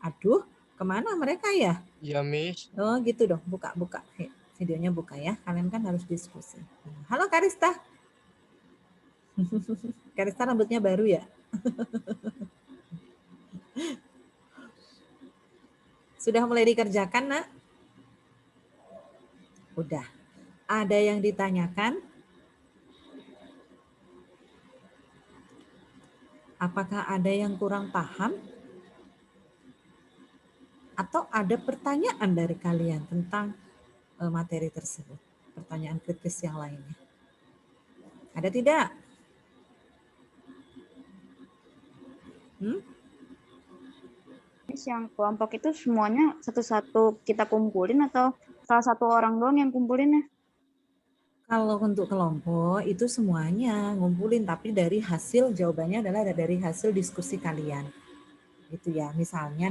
Aduh, kemana mereka ya? Iya, Miss. Oh gitu dong, buka. Videonya buka ya, kalian kan harus diskusi. Halo Karista. Karista rambutnya baru ya? Sudah mulai dikerjakan, Nak? Udah. Ada yang ditanyakan? Apakah ada yang kurang paham? Atau ada pertanyaan dari kalian tentang materi tersebut? Pertanyaan kritis yang lainnya. Ada tidak? Yang kelompok itu semuanya satu-satu kita kumpulin atau salah satu orang doang yang kumpulinnya? Kalau untuk kelompok itu semuanya ngumpulin, tapi dari hasil jawabannya adalah dari hasil diskusi kalian. Gitu ya. Misalnya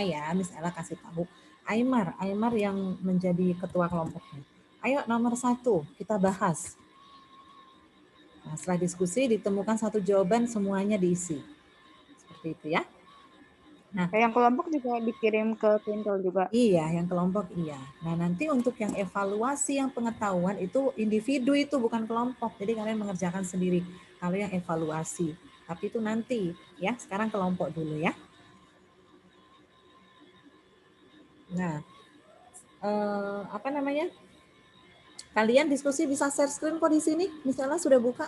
ya, Miss Ella kasih tahu Aymar yang menjadi ketua kelompoknya. Ayo nomor 1 kita bahas. Nah, setelah diskusi ditemukan satu jawaban, semuanya diisi. Seperti itu ya. Nah, yang kelompok juga dikirim ke Pintel juga. Iya, yang kelompok iya. Nah, nanti untuk yang evaluasi, yang pengetahuan itu individu, itu bukan kelompok. Jadi kalian mengerjakan sendiri. Kalau yang evaluasi, tapi itu nanti ya. Sekarang kelompok dulu ya. Nah, kalian diskusi bisa share screen kok di sini. Misalnya sudah buka.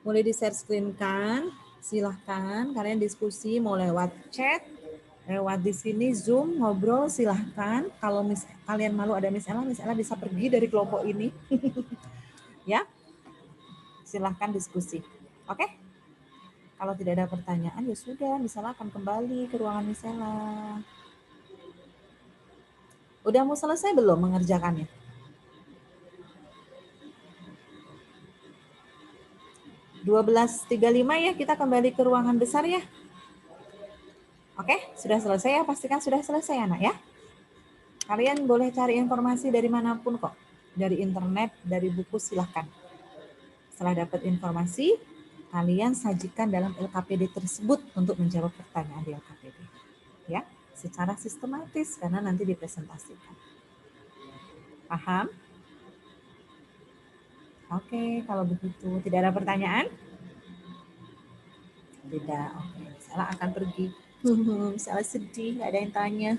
Mulai di share screen kan? Silahkan kalian diskusi mau lewat chat, lewat di sini Zoom, ngobrol silahkan. Kalau kalian malu ada Miss Ella bisa pergi dari kelompok ini. Ya, silahkan diskusi. Oke? Kalau tidak ada pertanyaan ya sudah, Miss Ella akan kembali ke ruangan Miss Ella. Udah mau selesai belum mengerjakannya? (12.35) ya, kita kembali ke ruangan besar ya. Oke, sudah selesai ya, pastikan sudah selesai anak ya. Kalian boleh cari informasi dari manapun kok. Dari internet, dari buku silahkan. Setelah dapat informasi, kalian sajikan dalam LKPD tersebut untuk menjawab pertanyaan di LKPD. Ya, secara sistematis karena nanti dipresentasikan. Paham? Oke, kalau begitu tidak ada pertanyaan? Tidak, oke. Salah akan pergi. Salah sedih, nggak ada yang tanya.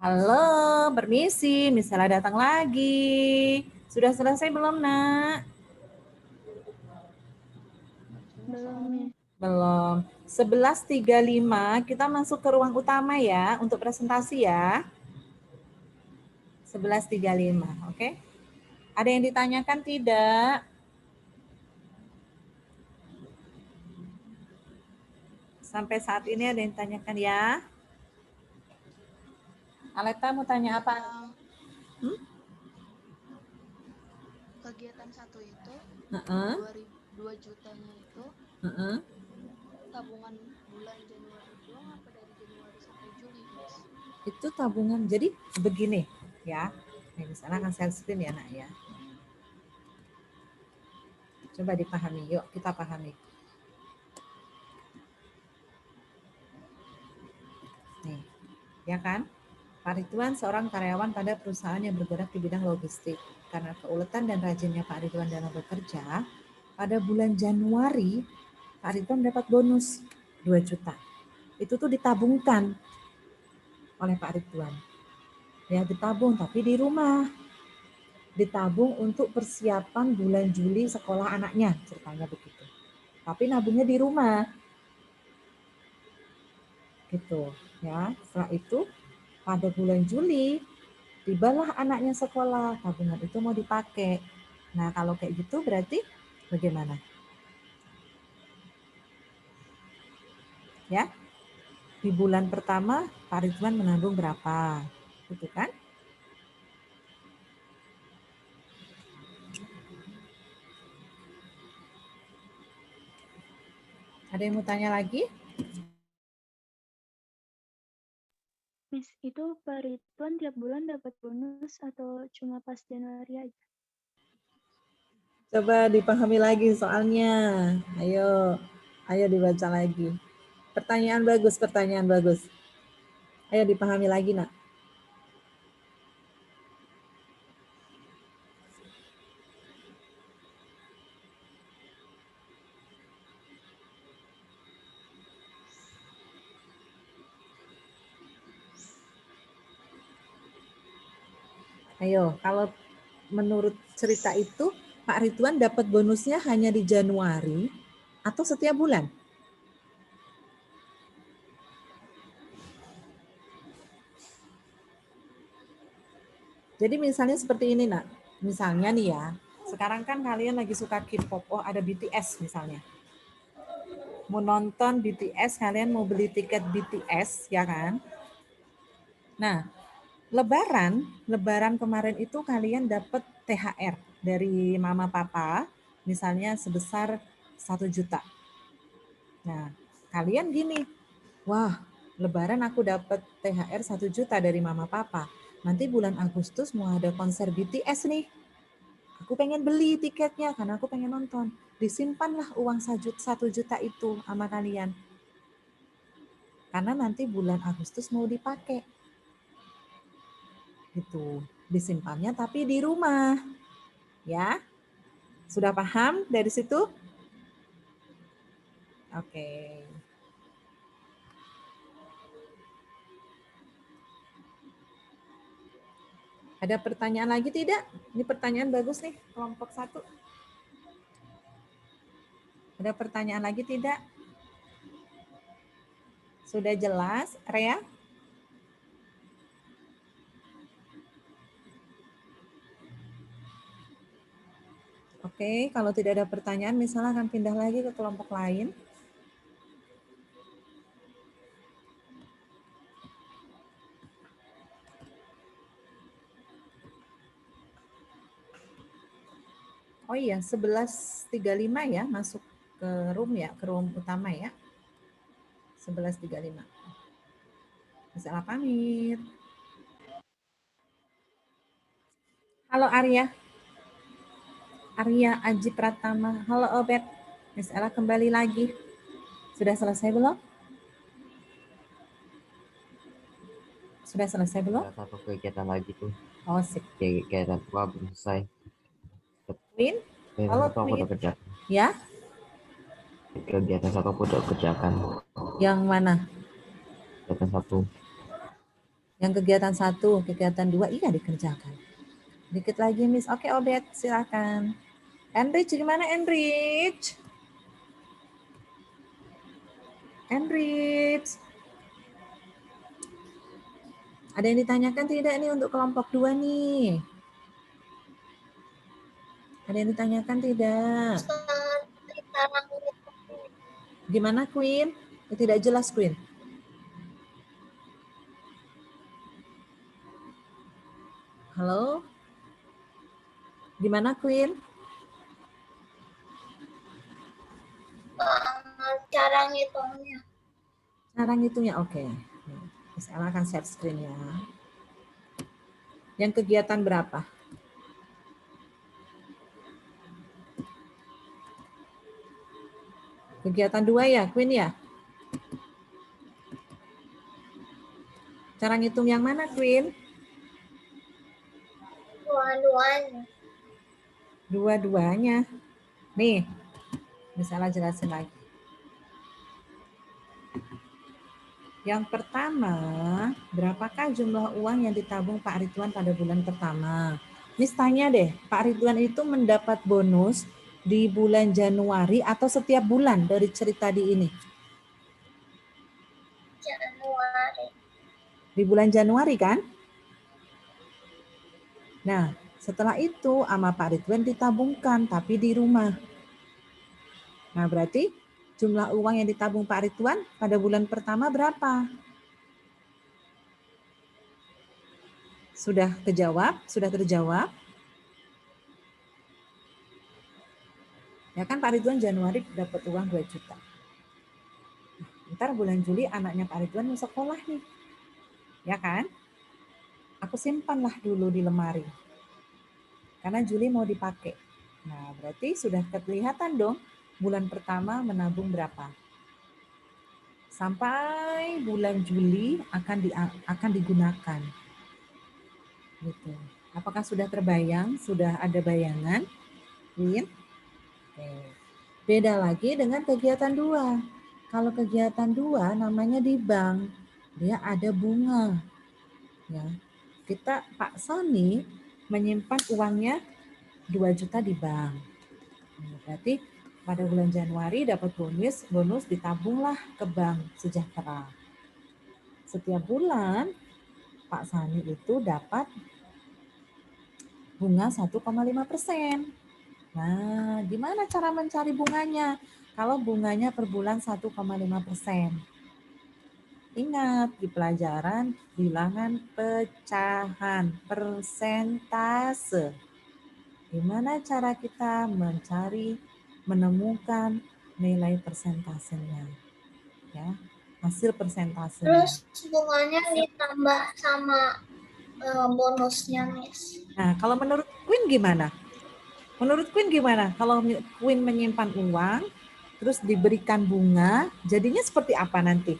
Halo, permisi, misalnya datang lagi. Sudah selesai belum, Nak? Belum, Miss. Belum. 11.35 kita masuk ke ruang utama ya untuk presentasi ya. 11.35, oke? Ada yang ditanyakan tidak? Sampai saat ini ada yang ditanyakan ya? Aleta mau tanya apa? Kegiatan satu itu Heeh, 2 jutanya itu heeh. tabungan bulan Januari doang apa dari Januari sampai Juli, Miss? Itu tabungan. Jadi begini ya. Nah, di sana akan share screen ya, Nak ya. Coba dipahami. Yuk, kita pahami. Nih, ya kan? Pak Ridwan seorang karyawan pada perusahaan yang bergerak di bidang logistik. Karena keuletan dan rajinnya Pak Ridwan dalam bekerja, pada bulan Januari Pak Ridwan dapat bonus 2 juta. Itu tuh ditabungkan oleh Pak Ridwan. Ya, ditabung tapi di rumah. Ditabung untuk persiapan bulan Juli sekolah anaknya, ceritanya begitu. Tapi nabungnya di rumah. Gitu, ya. Setelah itu pada bulan Juli tibalah anaknya sekolah, tabungan itu mau dipakai. Nah, kalau kayak gitu berarti bagaimana? Ya. Di bulan pertama Pak Ridwan menabung berapa? Gitu kan? Ada yang mau tanya lagi? Miss, itu Pak Ridwan tiap bulan dapat bonus atau cuma pas Januari aja? Coba dipahami lagi soalnya. Ayo dibaca lagi. Pertanyaan bagus. Ayo dipahami lagi, Nak. Ayo, kalau menurut cerita itu Pak Ridwan dapat bonusnya hanya di Januari atau setiap bulan? Jadi misalnya seperti ini, Nak. Misalnya nih ya, sekarang kan kalian lagi suka K-pop, oh ada BTS misalnya. Mau nonton BTS, kalian mau beli tiket BTS, ya kan? Nah, Lebaran kemarin itu kalian dapat THR dari mama papa, misalnya sebesar 1 juta. Nah, kalian gini, wah, Lebaran aku dapat THR 1 juta dari mama papa. Nanti bulan Agustus mau ada konser BTS nih. Aku pengen beli tiketnya karena aku pengen nonton. Disimpanlah uang 1 juta itu sama kalian. Karena nanti bulan Agustus mau dipakai. Gitu. Disimpannya tapi di rumah. Ya. Sudah paham dari situ? Oke. Ada pertanyaan lagi tidak? Ini pertanyaan bagus nih, kelompok 1. Ada pertanyaan lagi tidak? Sudah jelas, Rea? Oke, kalau tidak ada pertanyaan, misalnya akan pindah lagi ke kelompok lain. Oh iya, 11.35 ya, masuk ke room ya, ke room utama ya. 11.35. Misalnya pamit. Halo Arya. Arya Aji Pratama. Halo Obet. Miss Ella kembali lagi. Sudah selesai belum? Sudah selesai belum? Ada satu kegiatan lagi tuh. Oh, sip. Kegiatan tua belum selesai. Queen? Halo Kegiatan satu aku udah Queen. kerjakan. Ya? Kegiatan satu aku udah kerjakan. Yang mana? Kegiatan satu. Yang kegiatan 1, kegiatan 2, iya dikerjakan. Dikit lagi, Miss. Oke, Obet, silakan. Enrich, gimana Enrich? Enrich. Ada yang ditanyakan tidak nih untuk kelompok 2 nih? Ada yang ditanyakan tidak? Gimana Queen? Tidak jelas Queen. Halo? Gimana Queen? Cara ngitungnya. Cara ngitungnya, oke. Saya akan share screen ya. Yang kegiatan berapa? Kegiatan 2 ya, Queen ya? Cara ngitung yang mana, Queen? Dua-duanya. Dua-duanya. Nih, misalnya jelasin lagi. Yang pertama, berapakah jumlah uang yang ditabung Pak Ridwan pada bulan pertama? Miss tanya deh, Pak Ridwan itu mendapat bonus di bulan Januari atau setiap bulan dari cerita di ini? Januari. Di bulan Januari kan? Nah, setelah itu sama Pak Ridwan ditabungkan, tapi di rumah. Nah, berarti jumlah uang yang ditabung Pak Ridwan pada bulan pertama berapa? Sudah terjawab? Sudah terjawab? Ya kan Pak Ridwan Januari dapat uang 2 juta. Ntar bulan Juli anaknya Pak Ridwan mau sekolah nih. Ya kan? Aku simpanlah dulu di lemari. Karena Juli mau dipakai. Nah, berarti sudah kelihatan dong bulan pertama menabung berapa. Sampai bulan Juli akan digunakan. Gitu. Apakah sudah terbayang? Sudah ada bayangan? Win? Oke. Beda lagi dengan kegiatan 2. Kalau kegiatan 2 namanya di bank, dia ada bunga. Ya. Kita Pak Sony menyimpan uangnya 2 juta di bank. Nah, berarti pada bulan Januari dapat bonus ditabunglah ke bank sejahtera. Setiap bulan Pak Sani itu dapat bunga 1,5%. Nah, gimana cara mencari bunganya? Kalau bunganya per bulan 1,5%. Ingat di pelajaran bilangan pecahan, persentase. Gimana cara kita menemukan nilai persentasenya? Ya, hasil persentasenya. Terus bunganya ditambah sama bonusnya, Miss. Nah, kalau menurut Queen gimana? Menurut Queen gimana? Kalau Queen menyimpan uang, terus diberikan bunga, jadinya seperti apa nanti?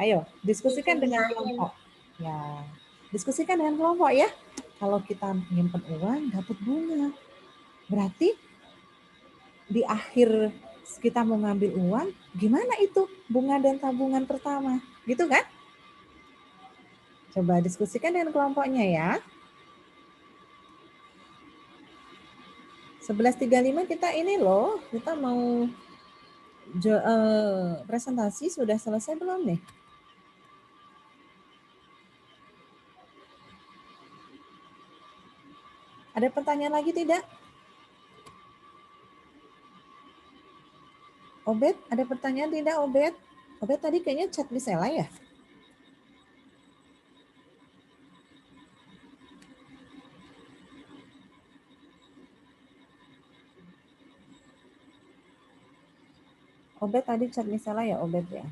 Ayo, diskusikan dengan kelompok. Ya, diskusikan dengan kelompok ya. Kalau kita menyimpan uang, dapat bunga. Berarti di akhir kita mau ngambil uang, gimana itu bunga dan tabungan pertama? Gitu kan? Coba diskusikan dengan kelompoknya ya. 11.35 kita ini loh, kita mau presentasi sudah selesai belum nih? Ada pertanyaan lagi tidak? Obed, ada pertanyaan tidak Obed? Obed tadi kayaknya chat di Sela ya? Obed tadi chat misalnya ya Obed ya.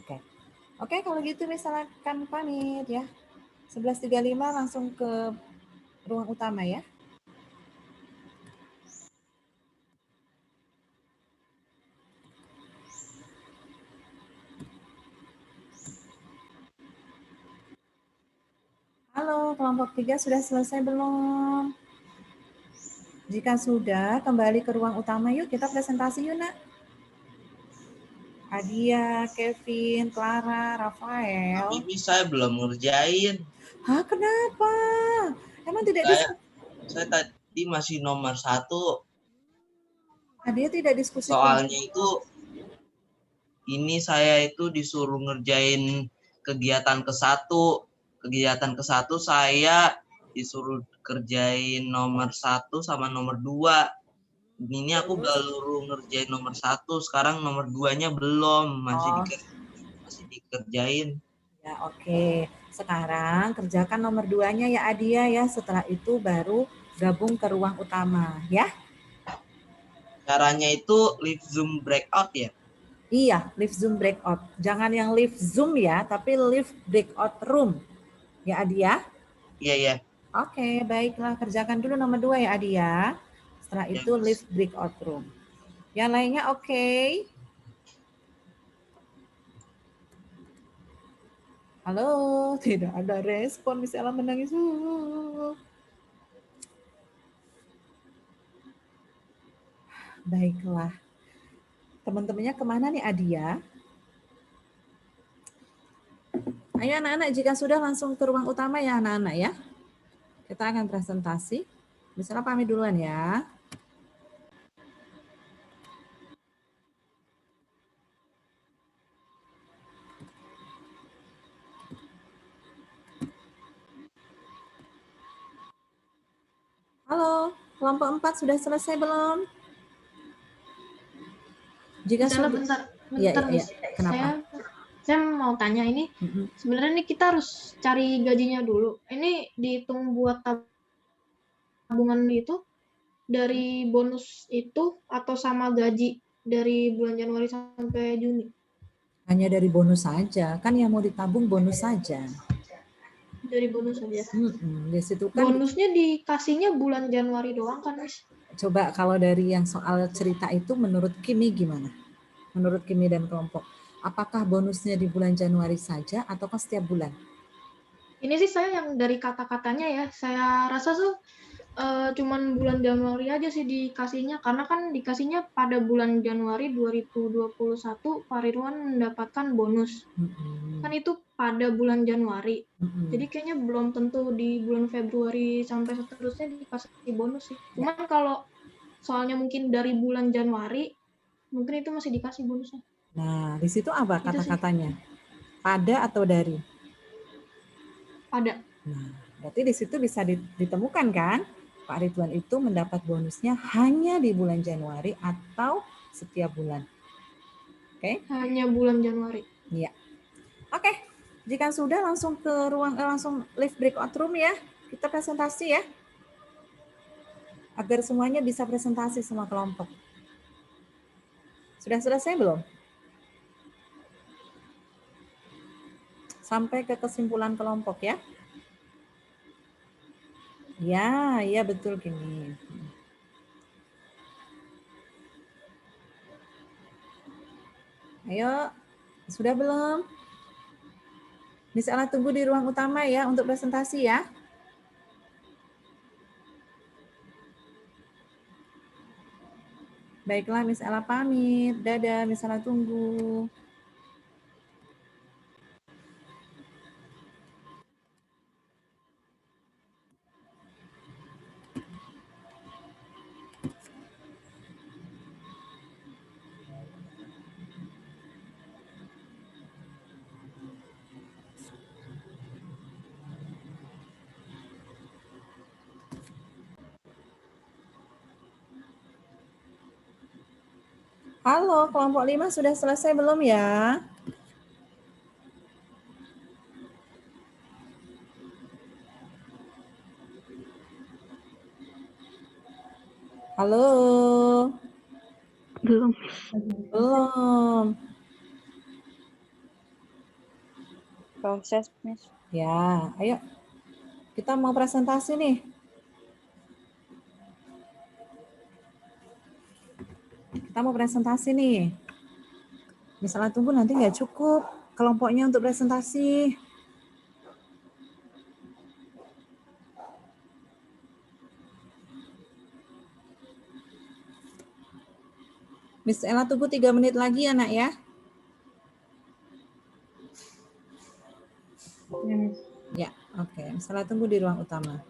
Oke. Oke, kalau gitu misalnya kan pamit ya. 11.35 langsung ke ruang utama ya. Halo, kelompok 3 sudah selesai belum? Jika sudah, kembali ke ruang utama yuk, kita presentasi yuk nak. Adia, Kevin, Clara, Rafael. Ini saya belum ngerjain. Hah, kenapa? Emang tidak bisa? Saya tadi masih nomor 1. Dia tidak diskusi Soalnya itu ini saya itu disuruh ngerjain kegiatan ke-1. Kegiatan ke-1 saya disuruh kerjain nomor 1 sama nomor 2. Ini aku baru ngerjain nomor 1, sekarang nomor 2-nya belum, masih dikerjain. Ya, oke. Sekarang kerjakan nomor 2-nya ya Adia ya. Setelah itu baru gabung ke ruang utama ya. Caranya itu leave Zoom breakout ya? Iya, leave Zoom breakout. Jangan yang leave Zoom ya, tapi leave breakout room. Ya Adia? Iya, iya. Oke, baiklah. Kerjakan dulu nomor 2 ya Adia. Setelah itu leave breakout room. Yang lainnya oke. Halo, tidak ada respon. Miss Ella menangis. Baiklah. Teman-temannya kemana nih Adia? Ayo anak-anak, jika sudah langsung ke ruang utama ya anak-anak ya. Kita akan presentasi. Misalnya pamit duluan ya. Halo, kelompok 4 sudah selesai belum? Jika sudah, bentar, ya, Miss. Kenapa? Saya mau tanya ini, sebenarnya ini kita harus cari gajinya dulu. Ini dihitung buat tabungan itu dari bonus itu atau sama gaji dari bulan Januari sampai Juni? Hanya dari bonus saja, kan yang mau ditabung bonus saja. Dari bonus saja. Di situ kan bonusnya dikasihnya bulan Januari doang kan, Miss? Coba kalau dari yang soal cerita itu menurut Kimi gimana? Menurut Kimi dan kelompok, apakah bonusnya di bulan Januari saja ataukah setiap bulan? Ini sih saya yang dari kata-katanya ya, saya rasa tuh cuman bulan Januari aja sih dikasihnya, karena kan dikasihnya pada bulan Januari 2021 Pak Ridwan mendapatkan bonus. Kan itu pada bulan Januari. Jadi kayaknya belum tentu di bulan Februari sampai seterusnya dikasih bonus sih. Cuman kalau soalnya mungkin dari bulan Januari, mungkin itu masih dikasih bonusnya. Nah, di situ apa kata-katanya? Pada atau dari? Pada. Nah, berarti di situ bisa ditemukan kan? Pak Ridwan itu mendapat bonusnya hanya di bulan Januari atau setiap bulan. Oke? Hanya bulan Januari. Iya. Oke. Jika sudah langsung ke ruang langsung live breakout room ya. Kita presentasi ya. Agar semuanya bisa presentasi semua kelompok. Sudah selesai belum? Sampai ke kesimpulan kelompok ya. Ya betul gini. Ayo, sudah belum? Miss Ella tunggu di ruang utama ya untuk presentasi ya. Baiklah, Miss Ella pamit. Dadah, Miss Ella tunggu. Halo, kelompok 5 sudah selesai belum ya? Halo. Belum. Belum. Proses, Miss. Ya, ayo. Kita mau presentasi nih. Kita mau presentasi nih. Misalnya tunggu nanti nggak cukup kelompoknya untuk presentasi. Miss Ella tunggu 3 menit lagi ya nak ya. Ya, oke. Miss Ella tunggu di ruang utama.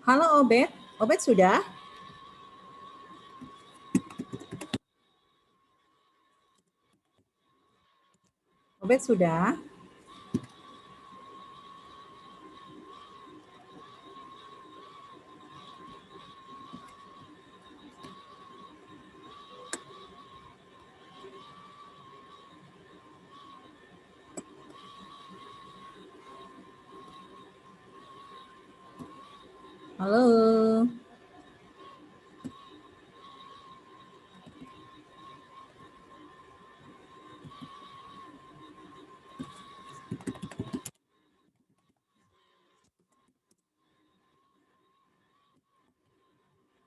Halo Obed, Obed sudah? Obed sudah? Halo.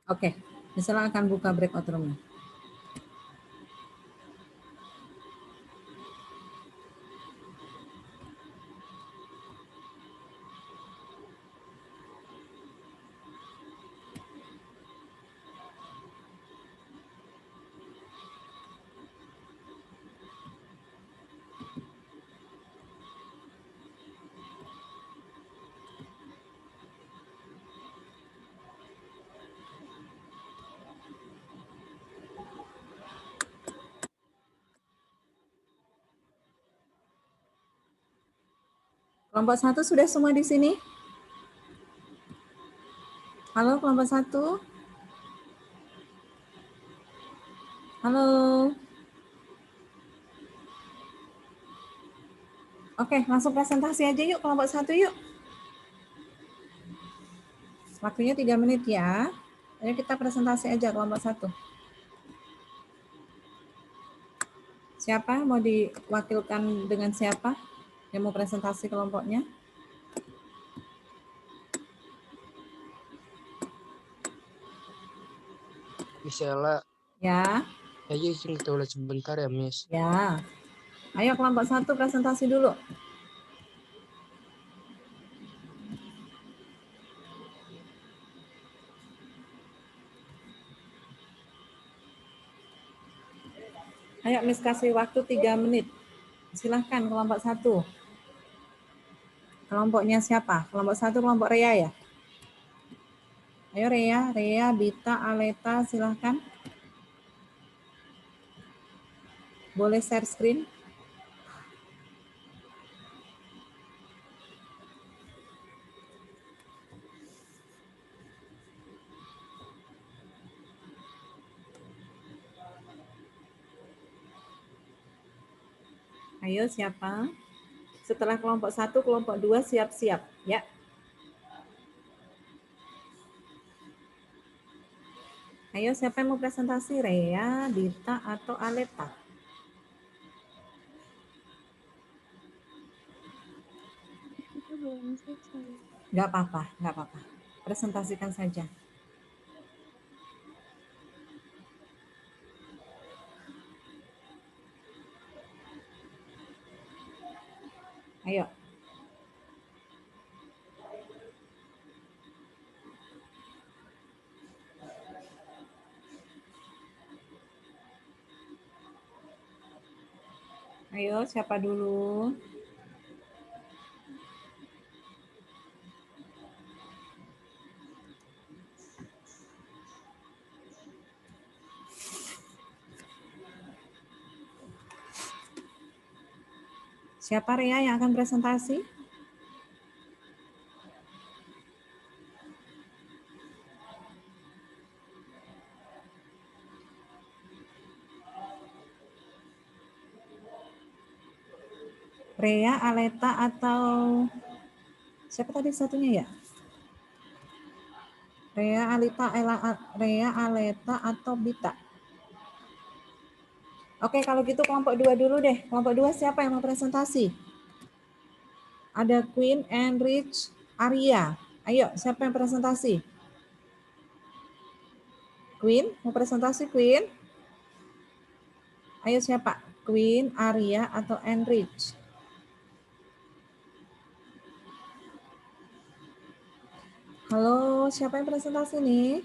Oke, misalnya akan buka breakout room. Kelompok 1 sudah semua di sini? Halo kelompok 1? Halo. Oke, langsung presentasi aja yuk kelompok 1 yuk. Waktunya 3 menit ya. Ayo kita presentasi aja kelompok 1. Siapa mau diwakilkan dengan siapa yang mau presentasi kelompoknya? Misalnya, Ya. aja izin toilet sebentar ya, Miss. Ya. Ayo kelompok 1 presentasi dulu. Ayo Miss kasih waktu 3 menit. Silahkan kelompok 1. Kelompoknya siapa? Kelompok 1 kelompok Rea ya? Ayo Rea, Bita, Aleta silahkan. Boleh share screen? Ayo siapa? Setelah kelompok 1, kelompok 2 siap-siap ya. Ayo siapa yang mau presentasi? Rea, Dita, atau Aleta? Itu belum selesai. Nggak apa-apa. Presentasikan saja. Ayo. Ayo, siapa dulu? Siapa Rea yang akan presentasi? Rea, Aleta, atau siapa tadi satunya ya? Rea, Aleta, atau Bita? Oke, kalau gitu kelompok 2 dulu deh. Kelompok 2 siapa yang mau presentasi? Ada Queen, Enrich, Arya. Ayo, siapa yang presentasi? Queen, mau presentasi Queen? Ayo siapa? Queen, Arya, atau Enrich? Halo, siapa yang presentasi nih?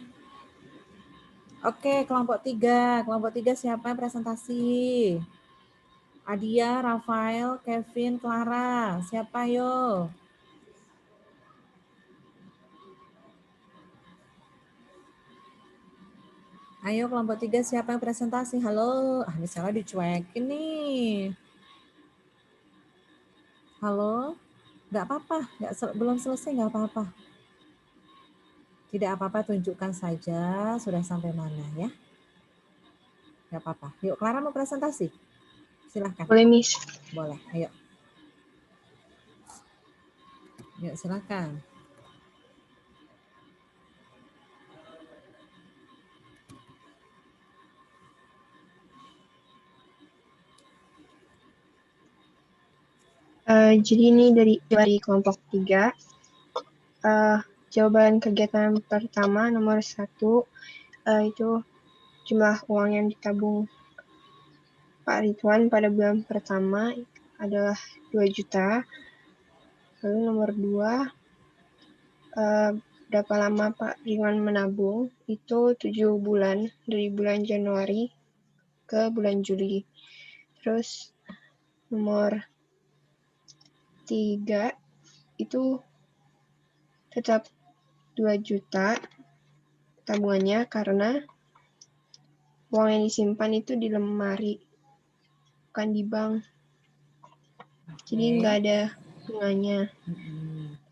Oke, kelompok 3. Kelompok 3 siapa yang presentasi? Adia, Rafael, Kevin, Clara. Siapa yo? Ayo kelompok 3 siapa yang presentasi? Halo, misalnya dicuekin nih. Halo, nggak apa-apa, belum selesai nggak apa-apa. Tidak apa-apa, tunjukkan saja sudah sampai mana ya. Nggak apa-apa. Yuk, Clara mau presentasi? Silahkan. Boleh, Miss. Boleh, ayo. Yuk, silahkan. Jadi ini dari kelompok 3. Jawaban kegiatan pertama nomor 1 itu jumlah uang yang ditabung Pak Ridwan pada bulan pertama adalah 2 juta. Lalu nomor 2, berapa lama Pak Ridwan menabung? Itu 7 bulan, dari bulan Januari ke bulan Juli. Terus nomor 3 itu tetap 2 juta tabungannya karena uang yang disimpan itu di lemari, bukan di bank. Jadi nggak ada bunganya.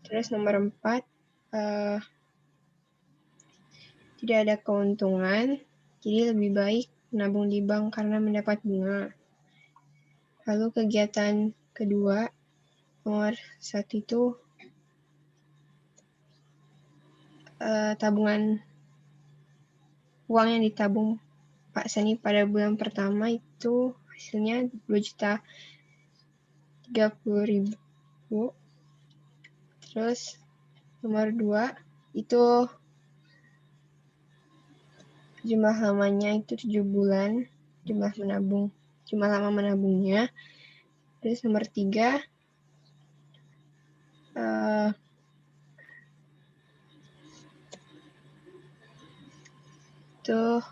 Terus nomor 4, tidak ada keuntungan, jadi lebih baik menabung di bank karena mendapat bunga. Lalu kegiatan kedua, nomor 1 itu tabungan uang yang ditabung Pak Sani pada bulan pertama itu hasilnya 2.030.000. Terus nomor 2 itu jumlah lamanya itu 7 bulan, jumlah lama menabungnya. Terus nomor 3 itu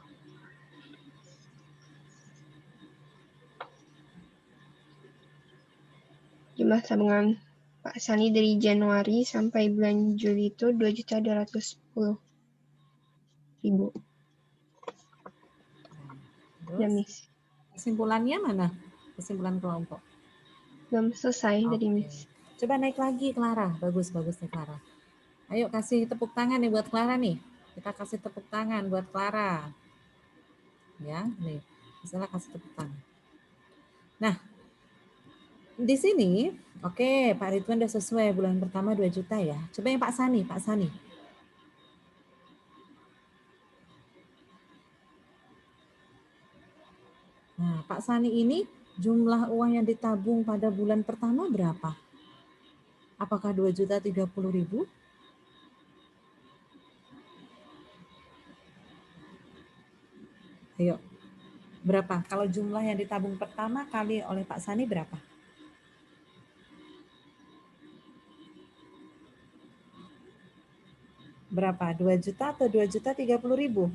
jumlah tabungan Pak Sani dari Januari sampai bulan Juli itu 2.210.000. Ya, Miss. Kesimpulannya mana? Kesimpulan kelompok. Belum selesai tadi, Miss. Coba naik lagi, Clara. Bagus nih, Clara. Ayo kasih tepuk tangan nih buat Clara nih. Kita kasih tepuk tangan buat Clara. Ya, nih. Misalnya kasih tepuk tangan. Nah, di sini, oke, Pak Ridwan udah sesuai. Bulan pertama 2 juta ya. Coba yang Pak Sani. Nah, Pak Sani ini jumlah uang yang ditabung pada bulan pertama berapa? Apakah 2.030.000? Ayo, berapa? Kalau jumlah yang ditabung pertama kali oleh Pak Sani berapa? Berapa? 2 juta atau 2.030.000?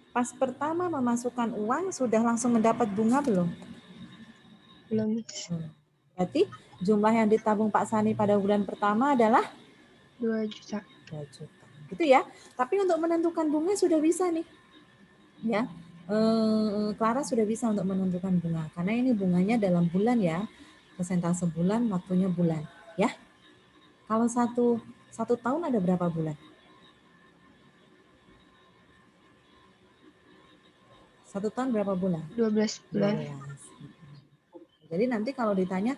Pas pertama memasukkan uang sudah langsung mendapat bunga belum? Belum. Berarti jumlah yang ditabung Pak Sani pada bulan pertama adalah 2 juta. 2 juta. Gitu ya. Tapi untuk menentukan bunga sudah bisa nih. Ya. Clara sudah bisa untuk menentukan bunga karena ini bunganya dalam bulan ya. Persentase bulan, waktunya bulan, ya. Kalau satu tahun ada berapa bulan? 1 tahun berapa bulan? 12 bulan. 12. Jadi nanti kalau ditanya,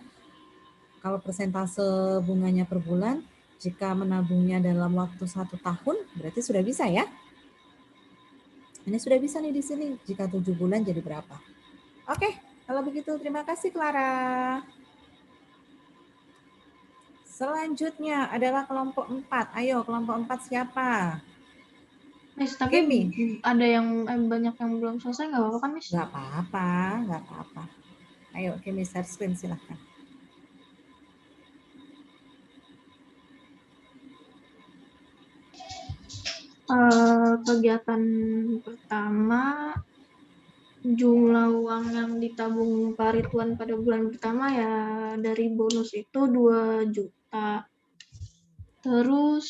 kalau persentase bunganya per bulan, jika menabungnya dalam waktu 1 tahun, berarti sudah bisa ya? Ini sudah bisa nih di sini. Jika 7 bulan jadi berapa? Oke, kalau begitu terima kasih Clara. Selanjutnya adalah kelompok 4. Ayo, kelompok 4 siapa? Miss, tapi ada yang banyak yang belum selesai, nggak apa-apa kan, Miss? Nggak apa-apa. Ayo, Kimi share screen silahkan. Kegiatan pertama, jumlah uang yang ditabung Pak Ridwan pada bulan pertama ya dari bonus itu 2 juta. Terus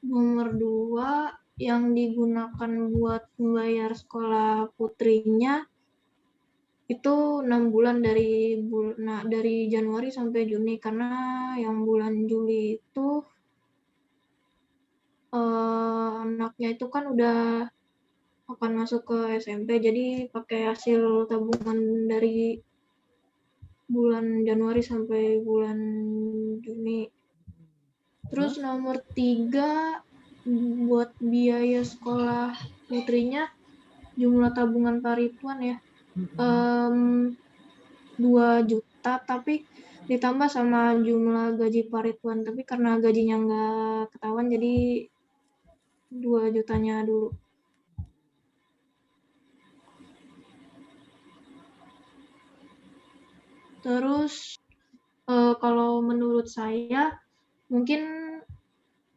nomor 2 yang digunakan buat membayar sekolah putrinya itu 6 bulan dari Januari sampai Juni, karena yang bulan Juli itu anaknya itu kan udah akan masuk ke SMP, jadi pakai hasil tabungan dari bulan Januari sampai bulan Juni. Terus nomor 3 buat biaya sekolah putrinya jumlah tabungan Pak Ridwan ya 2 juta, tapi ditambah sama jumlah gaji Pak Ridwan, tapi karena gajinya nggak ketahuan jadi 2 jutanya dulu. Terus kalau menurut saya mungkin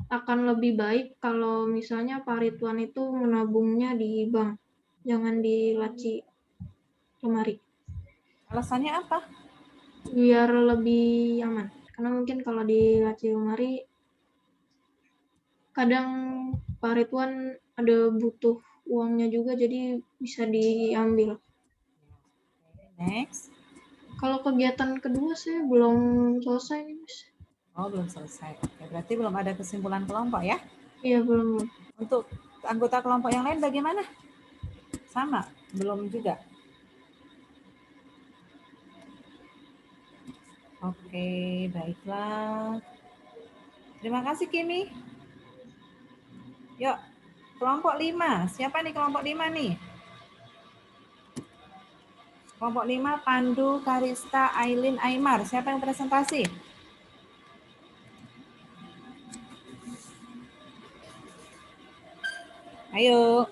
akan lebih baik kalau misalnya Pak Ridwan itu menabungnya di bank, jangan di laci lemari. Alasannya apa? Biar lebih aman. Karena mungkin kalau di laci lemari kadang Pak Ridwan ada butuh uangnya juga, jadi bisa diambil. Next. Kalau kegiatan kedua saya belum selesai nih, Miss. Oh, belum selesai. Oke, berarti belum ada kesimpulan kelompok ya? Iya, belum. Untuk anggota kelompok yang lain bagaimana? Sama? Belum juga? Oke, baiklah. Terima kasih, Kimi. Yuk, kelompok 5. Siapa nih kelompok 5 nih? Kelompok 5, Pandu, Karista, Aileen, Aymar. Siapa yang presentasi? Ayo.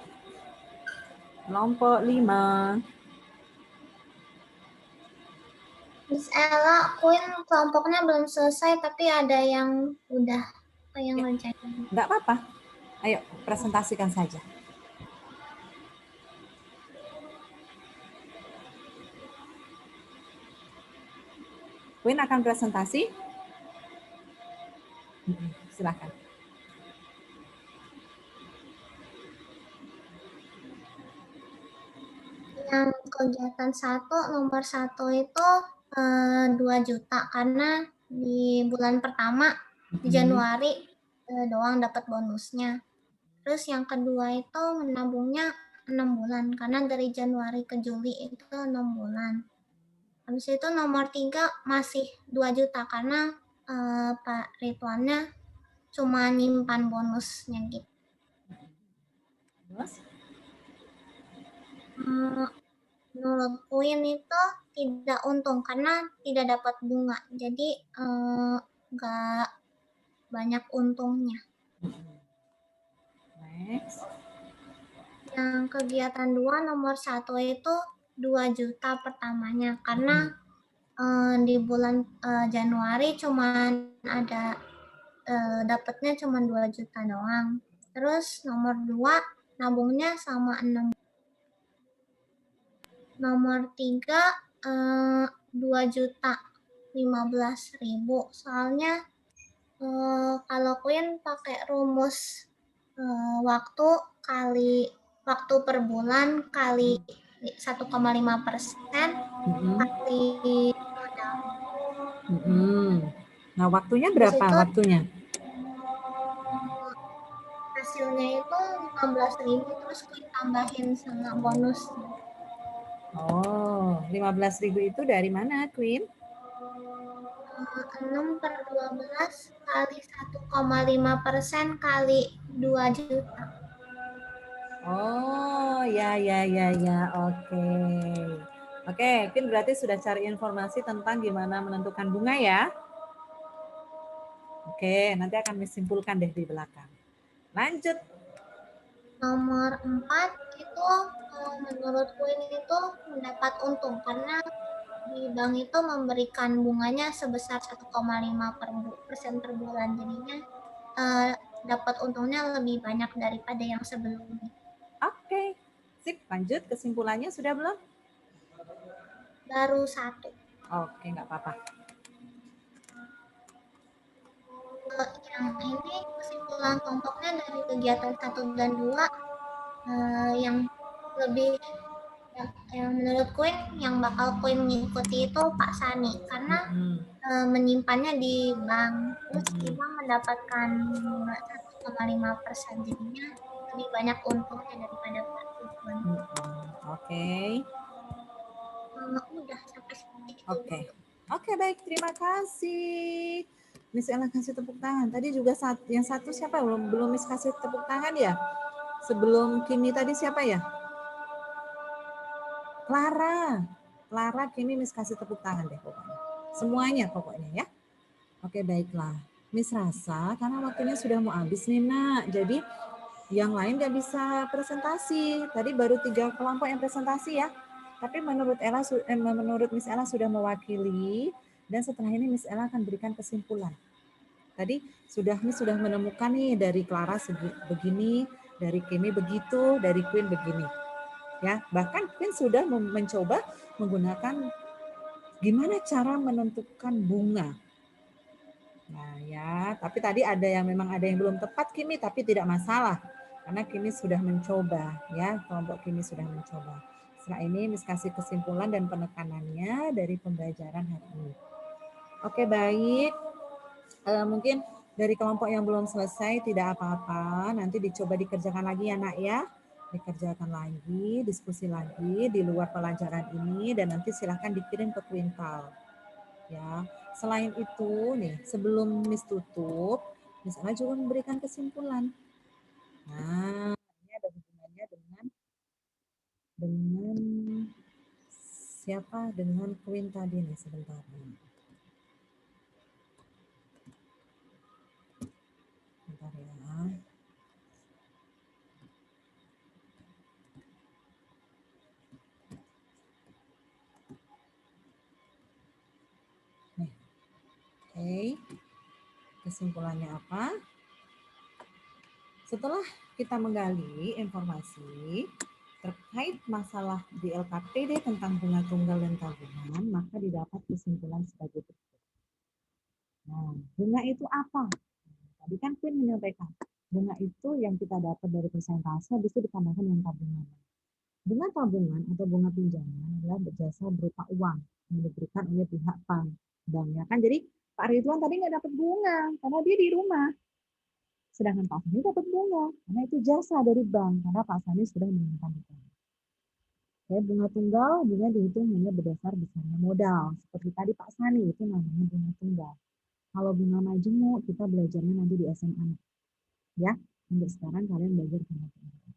Kelompok 5. Miss Ella, Queen kelompoknya belum selesai, tapi ada yang udah yang ngerjain. Enggak apa-apa. Ayo, presentasikan saja. Queen akan presentasi. Silakan. Yang kegiatan nomor 1 itu 2 juta, karena di bulan pertama di Januari doang dapat bonusnya. Terus yang kedua itu menabungnya 6 bulan, karena dari Januari ke Juli itu 6 bulan. Habis itu nomor 3 masih 2 juta, karena Pak Ridwannya cuma nyimpan bonusnya gitu. Terus? Menurut Queen itu tidak untung karena tidak dapat bunga, jadi nggak banyak untungnya. Next. Yang kegiatan 2 nomor 1 itu 2 juta pertamanya, karena di bulan Januari cuma ada dapatnya cuma 2 juta doang. Terus nomor 2 nabungnya sama 6. Nomor 3 2 juta 15.000. Soalnya kalau Queen pakai rumus waktu per bulan kali 1,5% kali modal. Nah, waktunya berapa waktunya? Hasilnya itu 15.000, terus Queen tambahin sama bonus. Oh, 15.000 itu dari mana, Queen? 6/12 kali 1,5% kali 2 juta. Oh, ya. Oke. Oke, Queen berarti sudah cari informasi tentang gimana menentukan bunga ya. Oke, nanti akan disimpulkan deh di belakang. Lanjut. Nomor 4 itu menurut Queen itu mendapat untung karena di bank itu memberikan bunganya sebesar 1,5% per bulan. Jadinya dapat untungnya lebih banyak daripada yang sebelumnya. Oke, sip. Lanjut, kesimpulannya sudah belum? Baru 1. Oke, nggak apa-apa. Yang ini kesimpulan kesimpulan kelompoknya dari kegiatan 1 dan 2 yang lebih yang menurut Queen yang bakal Queen mengikuti itu Pak Sani karena menyimpannya di bank, terus di bank mendapatkan 1,5%, jadinya lebih banyak untungnya daripada Pak Ridwan. Oke. Udah sampai sini. Oke, baik, terima kasih. Miss Ella kasih tepuk tangan. Tadi juga yang satu siapa? Belum Miss kasih tepuk tangan ya? Sebelum Kimi tadi siapa ya? Clara, Kimi Miss kasih tepuk tangan deh pokoknya. Semuanya pokoknya ya. Oke, baiklah. Miss rasa karena waktunya sudah mau habis nih nak. Jadi yang lain nggak bisa presentasi. Tadi baru 3 kelompok yang presentasi ya. Tapi menurut Miss Ella sudah mewakili dan setelah ini Miss Ella akan berikan kesimpulan. Tadi Miss sudah menemukan nih dari Clara begini, dari Kimi begitu, dari Queen begini. Ya, bahkan Queen sudah mencoba menggunakan gimana cara menentukan bunga. Nah ya, tapi tadi memang ada yang belum tepat Kimi, tapi tidak masalah karena Kimi sudah mencoba ya, kelompok Kimi sudah mencoba. Setelah ini Miss kasih kesimpulan dan penekanannya dari pembelajaran hari ini. Oke, baik. Mungkin dari kelompok yang belum selesai tidak apa-apa, nanti dicoba dikerjakan lagi ya nak ya. Dikerjakan lagi, diskusi lagi di luar pelajaran ini dan nanti silahkan dikirim ke Quintal. Ya, selain itu nih, sebelum Miss tutup, Miss Ana juga memberikan kesimpulan. Nah, ini ada hubungannya dengan siapa? Dengan Queen tadi nih sebentar. Bentar ya. Oke, kesimpulannya apa? Setelah kita menggali informasi terkait masalah di LKPD tentang bunga tunggal dan tabungan, maka didapat kesimpulan sebagai berikut. Nah, bunga itu apa? Tadi kan Queen menyampaikan, bunga itu yang kita dapat dari persentase, habis itu ditambahkan dengan tabungan. Bunga tabungan atau bunga pinjaman adalah berjasa berupa uang yang diberikan oleh pihak bank. Ya kan? Jadi Pak Ridwan tadi nggak dapat bunga karena dia di rumah. Sedangkan Pak Sani dapat bunga karena itu jasa dari bank karena Pak Sani sudah menyimpan di bank. Bunga tunggal bunga dihitung hanya berdasar besarnya modal. Seperti tadi Pak Sani itu namanya bunga tunggal. Kalau bunga majemuk kita belajarnya nanti di SMA. Ya, untuk sekarang kalian belajar bunga tunggal.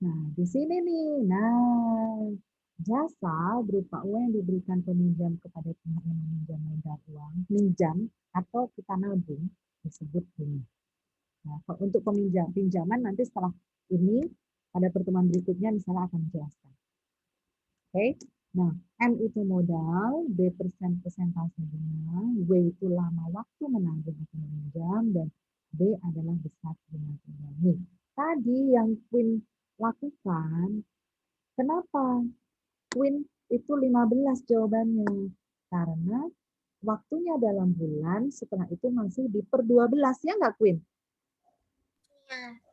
Nah, di sini nih. Nah, jasa berupa uang yang diberikan peminjam kepada pihak yang meminjam modal uang, minjam atau kita nabung disebut bunga. Nah, untuk pinjaman nanti setelah ini pada pertemuan berikutnya misalnya akan dijelaskan. Oke. Nah, M itu modal, B persentase bunga, W itu lama waktu menabung atau meminjam, dan B adalah besar bunga tunggal. Nih, tadi yang Queen lakukan, kenapa Queen itu 15 jawabannya? Karena waktunya dalam bulan, setelah itu masih di per 12, ya nggak Queen?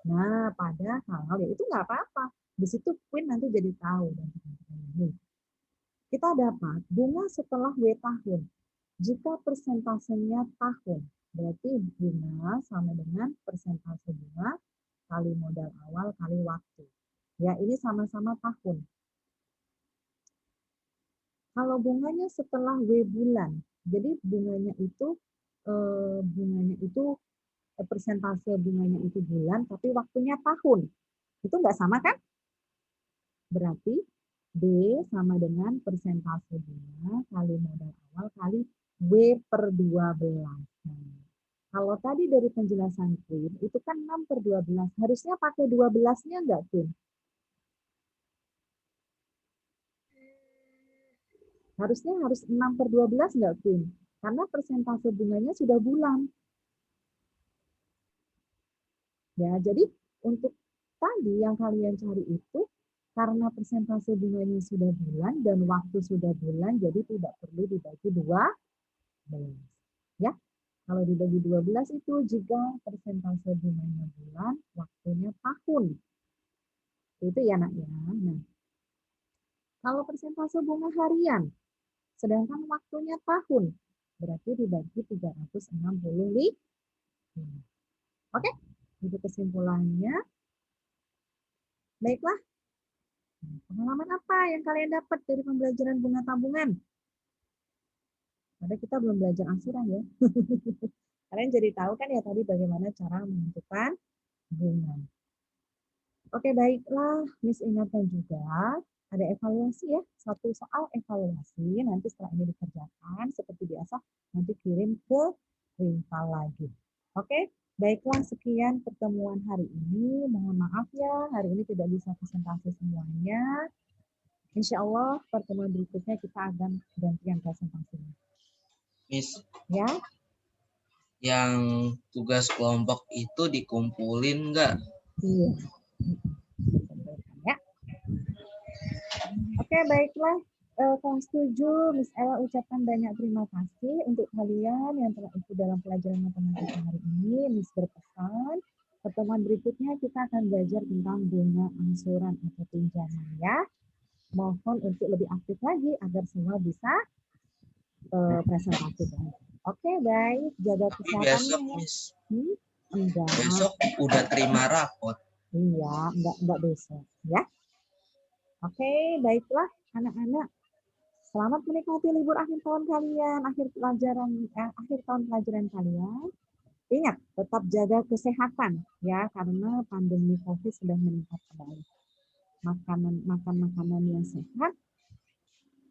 Nah, padahal ya itu nggak apa-apa. Di situ Queen nanti jadi tahu. Kita dapat bunga setelah W tahun. Jika persentasenya tahun, berarti bunga sama dengan persentase bunga kali modal awal kali waktu. Ya, ini sama-sama tahun. Kalau bunganya setelah W bulan, jadi bunganya itu persentase bunganya itu bulan, tapi waktunya tahun. Itu nggak sama kan? Berarti B sama dengan persentase bunga kali modal awal kali W per 12. Nah, kalau tadi dari penjelasan Queen, itu kan 6 per 12. Harusnya pakai 12-nya nggak, Queen? Harusnya harus 6 per 12 nggak, Queen? Karena persentase bunganya sudah bulan. Ya, jadi untuk tadi yang kalian cari itu, karena persentase bunganya sudah bulan dan waktu sudah bulan, jadi tidak perlu dibagi 12. Ya, Kalau dibagi 12 itu jika persentase bunganya bulan, waktunya tahun. Itu ya nak ya. Nah, kalau persentase bunga harian, sedangkan waktunya tahun, berarti dibagi 365. Oke, itu kesimpulannya. Baiklah. Pengalaman apa yang kalian dapat dari pembelajaran bunga tabungan? Karena kita belum belajar angsuran ya. Kalian jadi tahu kan ya tadi bagaimana cara menentukan bunga. Oke, baiklah. Miss ingatkan juga ada evaluasi ya. Satu soal evaluasi. Nanti setelah ini dikerjakan seperti biasa nanti kirim ke rival lagi. Oke, baiklah sekian pertemuan hari ini. Mohon maaf ya, hari ini tidak bisa presentasi semuanya. Insya Allah pertemuan berikutnya kita akan gantian presentasinya. Miss, Ya, yang tugas kelompok itu dikumpulin nggak? iya. Ya. Oke, baiklah. Kelas 7, Miss Ella ucapkan banyak terima kasih untuk kalian yang telah ikut dalam pelajaran matematika hari ini. Miss berpesan, pertemuan berikutnya kita akan belajar tentang bunga angsuran atau pinjaman ya. Mohon untuk lebih aktif lagi agar semua bisa presentasi. Oke, baik. Jaga kesehatan. Besok, Miss. Enggak. Besok udah terima rapot. Iya, enggak besok ya. Oke, baiklah anak-anak. Selamat menikmati libur akhir tahun kalian, akhir tahun pelajaran kalian. Ingat, tetap jaga kesehatan ya, karena pandemi COVID sudah meningkat kembali. Makan makanan yang sehat,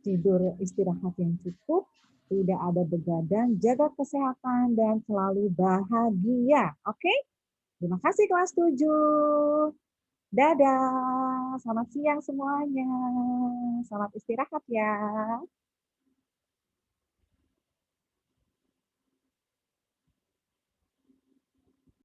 tidur istirahat yang cukup, tidak ada begadang, jaga kesehatan dan selalu bahagia. Oke? Terima kasih kelas 7. Dadah. Selamat siang semuanya. Selamat istirahat ya.